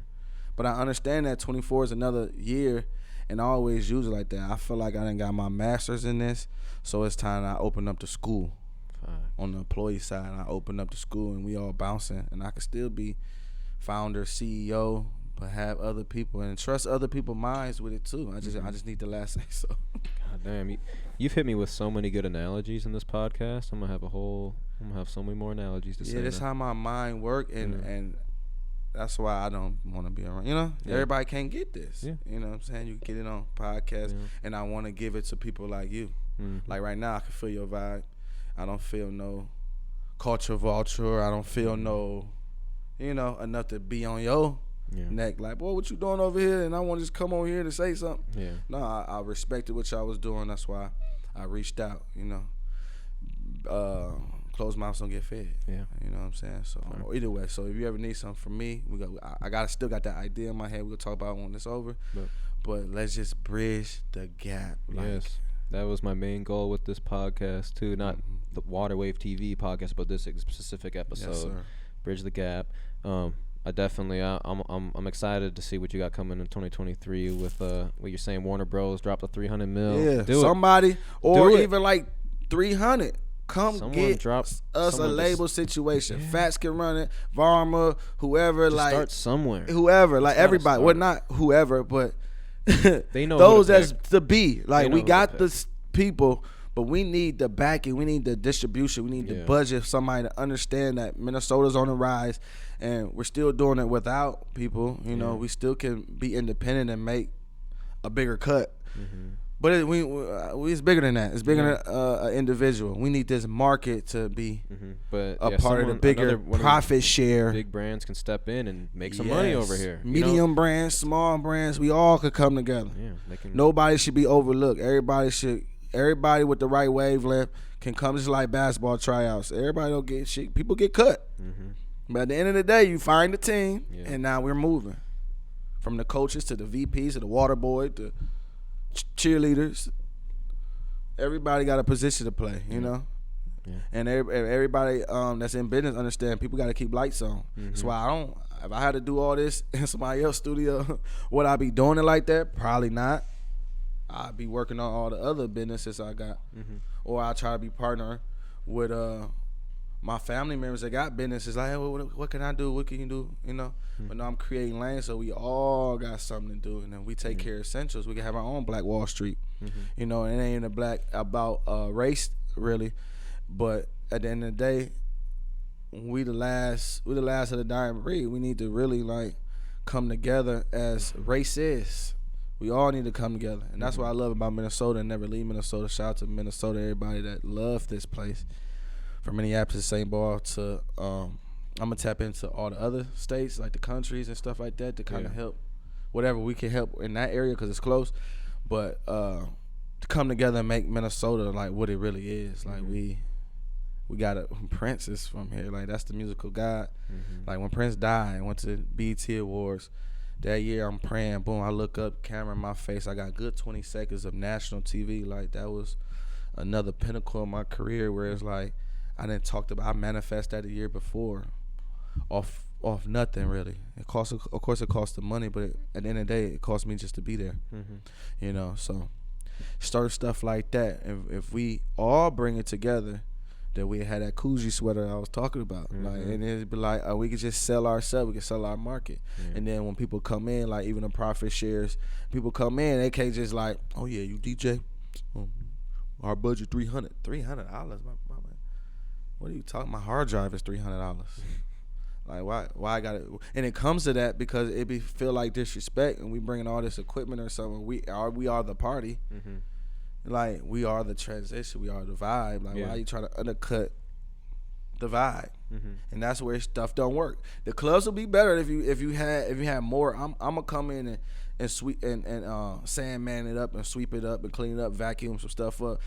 But I understand that 24 is another year, and I always use it like that. I feel like I done got my master's in this, so it's time I open up the school. On the employee side, I open up the school and we all bouncing, and I can still be founder, CEO, but have other people and trust other people's minds with it too. I just need the last say so. God damn, you've hit me with so many good analogies in this podcast. I'm gonna have so many more analogies to say. Yeah, that's how my mind work, and that's why I don't want to be around. You know, everybody can't get this. Yeah. You know what I'm saying? You can get it on podcasts, and I want to give it to people like you. Like right now, I can feel your vibe. I don't feel no culture vulture. I don't feel no, enough to be on your neck. Like, boy, what you doing over here? And I want to just come over here to say something. Yeah. No, I respected what y'all was doing. That's why I reached out. Closed mouths don't get fed. Yeah. You know what I'm saying? So either way, so if you ever need something from me, I still got that idea in my head. We'll talk about it when it's over. But let's just bridge the gap. Yes. That was my main goal with this podcast too. Not the Waterwave TV podcast, but this specific episode. Yes, sir. Bridge the gap. I'm excited to see what you got coming in 2023 with what you're saying. Warner Bros. Dropped a $300 million. Yeah, somebody or even like 300. Someone get us a label situation. Yeah. Fats can run it. Varma, whoever, just start somewhere. Whoever, like everybody. Well, not whoever, but they know those as the B. Like, we got the people, but we need the backing. We need the distribution. We need the budget. Somebody to understand that Minnesota's on the rise, and we're still doing it without people. We still can be independent and make a bigger cut. But it's bigger than that. It's bigger than an individual. We need this market to be a part of the bigger profit share. Big brands can step in and make some money over here. Medium brands, small brands, we all could come together. Yeah, nobody should be overlooked. Everybody with the right wavelength can come, just like basketball tryouts. Everybody don't get shit. People get cut. But at the end of the day, you find the team, and now we're moving. From the coaches to the VPs to the water boy to cheerleaders, everybody got a position to play, and everybody that's in business understand people got to keep lights on. That's why if I had to do all this in somebody else's studio, would I be doing it like that? Probably not. I'd be working on all the other businesses I got, or I try to be partner with my family members that got businesses like, hey, what can I do? What can you do? You know, but no, I'm creating lanes so we all got something to do, and then we take care of essentials. We can have our own Black Wall Street. You know, and it ain't a black about race really, but at the end of the day, we the last of the dying breed. We need to really like come together as racists. We all need to come together, and that's what I love about Minnesota and never leave Minnesota. Shout out to Minnesota, everybody that love this place. From Minneapolis to St. Paul to I'm gonna tap into all the other states, like the countries and stuff like that, to kind of help whatever we can help in that area because it's close. But to come together and make Minnesota like what it really is, like we got Prince is from here, like that's the musical god. Like when Prince died, went to BET Awards that year, I'm praying, boom, I look up, camera in my face, I got good 20 seconds of national TV. Like that was another pinnacle in my career where it's like I manifest that a year before off nothing really. Of course it costs the money, but at the end of the day it cost me just to be there. You know, so start stuff like that. If we all bring it together, that we had that koozie sweater I was talking about, like, and it'd be like we could just sell ourselves, we could sell our market, and then when people come in, like even the profit shares, people come in, they can't just like, oh yeah, you DJ, our budget $300. What are you talking? My hard drive is $300. Like why I got it? And it comes to that because it feel like disrespect, and we bringing all this equipment or something. We are the party. Like we are the transition. We are the vibe. Like why are you trying to undercut the vibe? And that's where stuff don't work. The clubs will be better if you had more. I'm gonna come in and sweep and sandman it up and sweep it up and clean it up, vacuum some stuff up.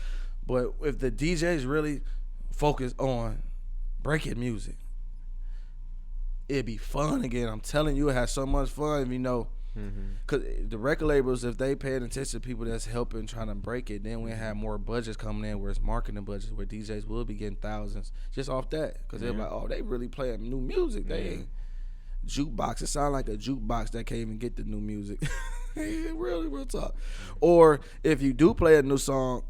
But if the DJs really focus on breaking music, it'd be fun again. I'm telling you, it has so much fun if you know. Because the record labels, if they paying attention to people that's helping trying to break it, then we have more budgets coming in where it's marketing budgets where DJs will be getting thousands just off that. Because they're like, oh, they really playing new music. They ain't jukebox. It sound like a jukebox that can't even get the new music. Really, real talk. Or if you do play a new song,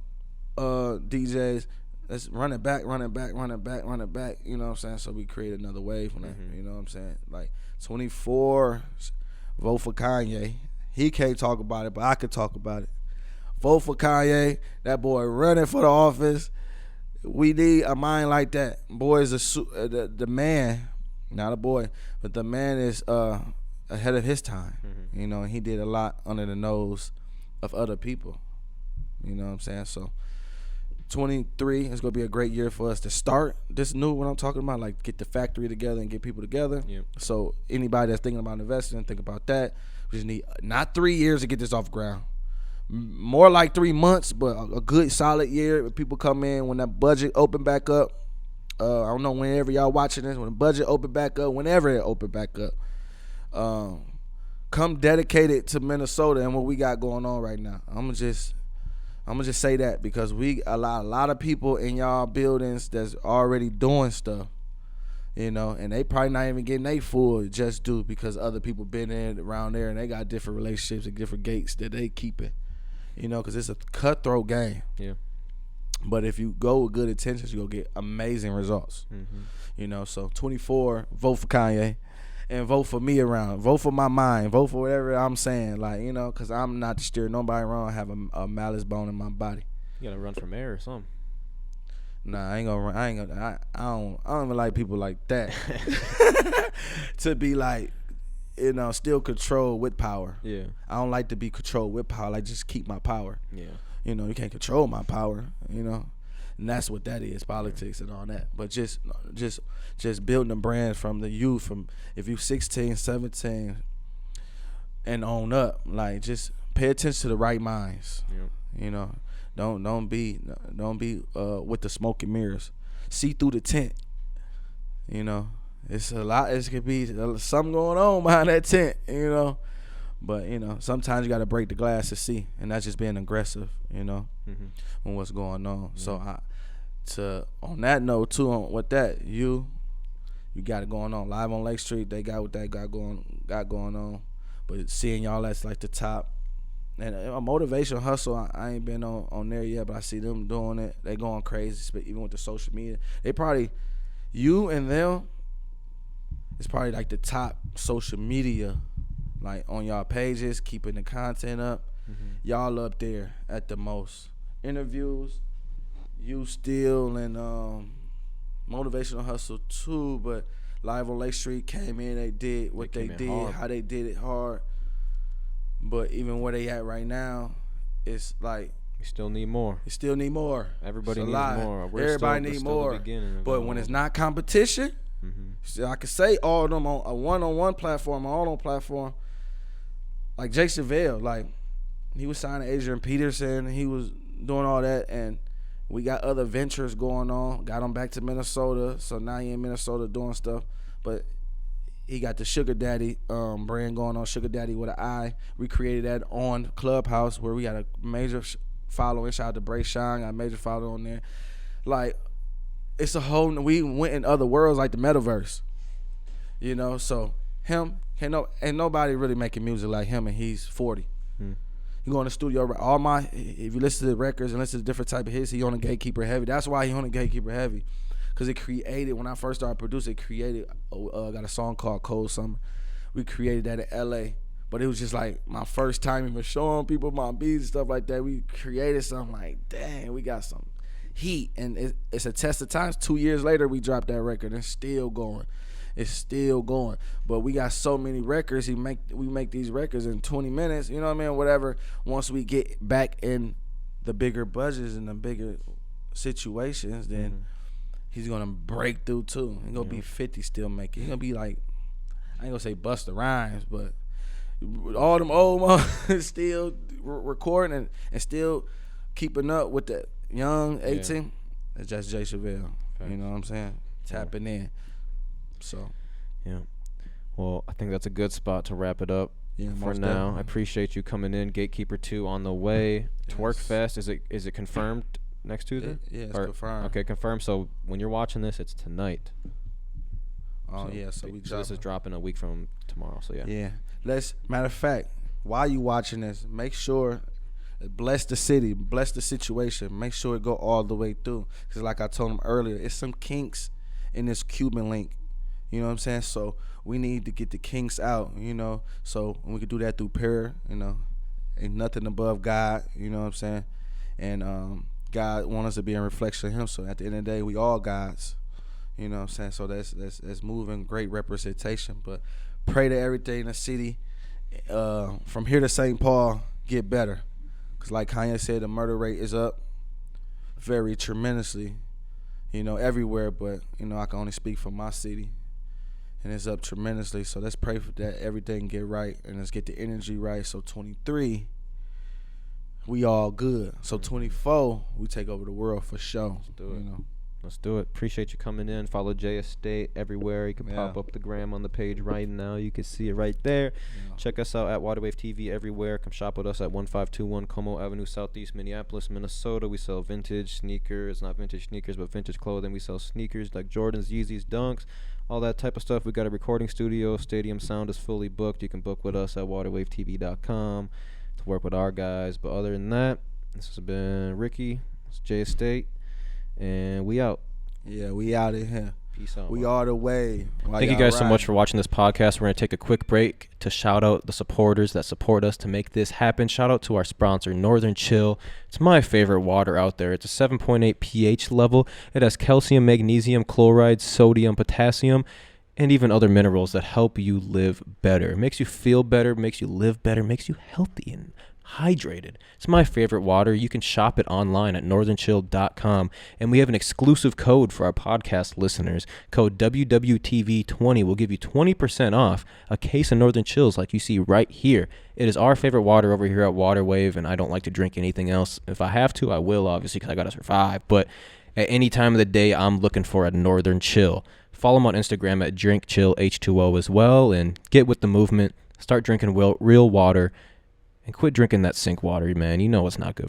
DJs, let's run it back. You know what I'm saying? So we create another wave from that. You know what I'm saying? Like 24, vote for Kanye. He can't talk about it, but I could talk about it. Vote for Kanye. That boy running for the office. We need a mind like that. Boy is the man, not a boy, but the man is ahead of his time. You know, he did a lot under the nose of other people. You know what I'm saying? So 23 is going to be a great year for us to start this new, what I'm talking about, like get the factory together and get people together. So anybody that's thinking about investing, think about that. We just need not 3 years to get this off the ground. More like 3 months, but a good solid year. If people come in, when that budget open back up, I don't know whenever y'all watching this, when the budget open back up, whenever it open back up, come dedicated to Minnesota and what we got going on right now. I'm gonna just say that because we a lot of people in y'all buildings that's already doing stuff, you know, and they probably not even getting they full just due because other people been in around there and they got different relationships and different gates that they keeping, you know, because it's a cutthroat game. But if you go with good intentions, you'll get amazing results. You know, so 24, vote for Kanye. And vote for me around. Vote for my mind. Vote for whatever I'm saying. Like, you know, because I'm not to steer nobody wrong. I have a malice bone in my body. You gotta run for mayor or something. Nah, I ain't gonna run. I don't even like people like that. To be like, you know, still controlled with power. I don't like to be controlled with power. Like, just keep my power. You know, you can't control my power, you know. And that's what that is, politics and all that. But just building a brand from the youth, from if you 16, 17 and on up, like just pay attention to the right minds. You know, don't be with the smoke and mirrors. See through the tent. You know, it's a lot. It could be something going on behind that tent. You know, but you know sometimes you got to break the glass to see, and that's just being aggressive. You know, on what's going on. So on that note too, on what that you got it going on live on Lake Street. They got what they got going on. But seeing y'all that's like the top and a motivation hustle. I ain't been on there yet, but I see them doing it. They going crazy, even with the social media. They probably, you and them is probably like the top social media, like on y'all pages, keeping the content up. Y'all up there at the most. Interviews, you still, and Motivational Hustle too, but Live on Lake Street came in, they did what they did, hard. How they did it hard. But even where they at right now, it's like we still need more. You still need more. Everybody needs more. Everybody needs more. But when it's not competition, so I could say all of them on a one-on-one platform, all on platform. Like Jay Chevelle, like he was signing Adrian Peterson, he was doing all that, and we got other ventures going on. Got him back to Minnesota, so now he in Minnesota doing stuff. But he got the Sugar Daddy brand going on, Sugar Daddy with an I. We created that on Clubhouse where we got a major following. Shout out to Bray Shine, got a major follow on there. Like, it's a whole, we went in other worlds like the metaverse. You know, so him, ain't nobody really making music like him, and he's 40. You go in the studio, if you listen to the records and listen to different type of hits, he on a Gatekeeper Heavy. That's why he on a Gatekeeper Heavy. Because it created, when I first started producing, got a song called Cold Summer. We created that in L.A., but it was just like my first time even showing people my beats and stuff like that. We created something like, dang, we got some heat. And it's a test of times. 2 years later, we dropped that record, and it's still going. It's still going. But we got so many records. We make these records in 20 minutes, you know what I mean, whatever. Once we get back in the bigger budgets and the bigger situations, then he's going to break through too. He's going to be 50 still making. He's going to be like, I ain't going to say Busta Rhymes, but all them old ones still recording and still keeping up with the young 18. It's just Jay Chevelle. Thanks. You know what I'm saying? Tapping in. So, yeah. Well, I think that's a good spot to wrap it up for now. Definitely. I appreciate you coming in. Gatekeeper 2 on the way. Yes. TWERKFEST, is it confirmed next Tuesday? Yeah, it's confirmed. Okay, confirmed. So when you're watching this, it's tonight. Oh, so, yeah. So this is dropping a week from tomorrow. So yeah. Yeah. Matter of fact, while you watching this, make sure, bless the city, bless the situation. Make sure it go all the way through. Because like I told him earlier, it's some kinks in this Cuban link. You know what I'm saying? So we need to get the kinks out, you know. So we can do that through prayer, you know. Ain't nothing above God, you know what I'm saying? And God wants us to be in reflection of him. So at the end of the day, we all God's. You know what I'm saying? So that's moving, great representation. But pray that everything in the city, from here to St. Paul, get better. Because like Kanye said, the murder rate is up very tremendously, you know, everywhere. But, you know, I can only speak for my city. And it's up tremendously. So let's pray for that everything get right. And let's get the energy right. So 23, we all good. So 24, we take over the world for sure. Let's do it. You know? Let's do it. Appreciate you coming in. Follow Jay Estate everywhere. You can pop up the gram on the page right now. You can see it right there. Yeah. Check us out at Waterwave TV everywhere. Come shop with us at 1521 Como Avenue, Southeast Minneapolis, Minnesota. We sell vintage sneakers. Not vintage sneakers, but vintage clothing. We sell sneakers like Jordans, Yeezys, Dunks, all that type of stuff. We got a recording studio. Stadium sound is fully booked. You can book with us at waterwavetv.com to work with our guys. But other than that, this has been Ricky. It's Jay Estate. And we out. Yeah, we out of here. Peace out. We all the way. Thank you guys so much for watching this podcast. We're going to take a quick break to shout out the supporters that support us to make this happen. Shout out to our sponsor, Northern Chill. It's my favorite water out there. It's a 7.8 pH level. It has calcium, magnesium, chloride, sodium, potassium, and even other minerals that help you live better. It makes you feel better, makes you live better, makes you healthy and hydrated. It's my favorite water. You can shop it online at northernchill.com, and we have an exclusive code for our podcast listeners. Code WWTV20 will give you 20% off a case of Northern Chills like you see right here. It is our favorite water over here at Waterwave, and I don't like to drink anything else. If I have to, I will, obviously, because I got to survive, but at any time of the day, I'm looking for a Northern Chill. Follow them on Instagram at DrinkChillH2O as well, and get with the movement. Start drinking real water. And quit drinking that sink water, man. You know it's not good.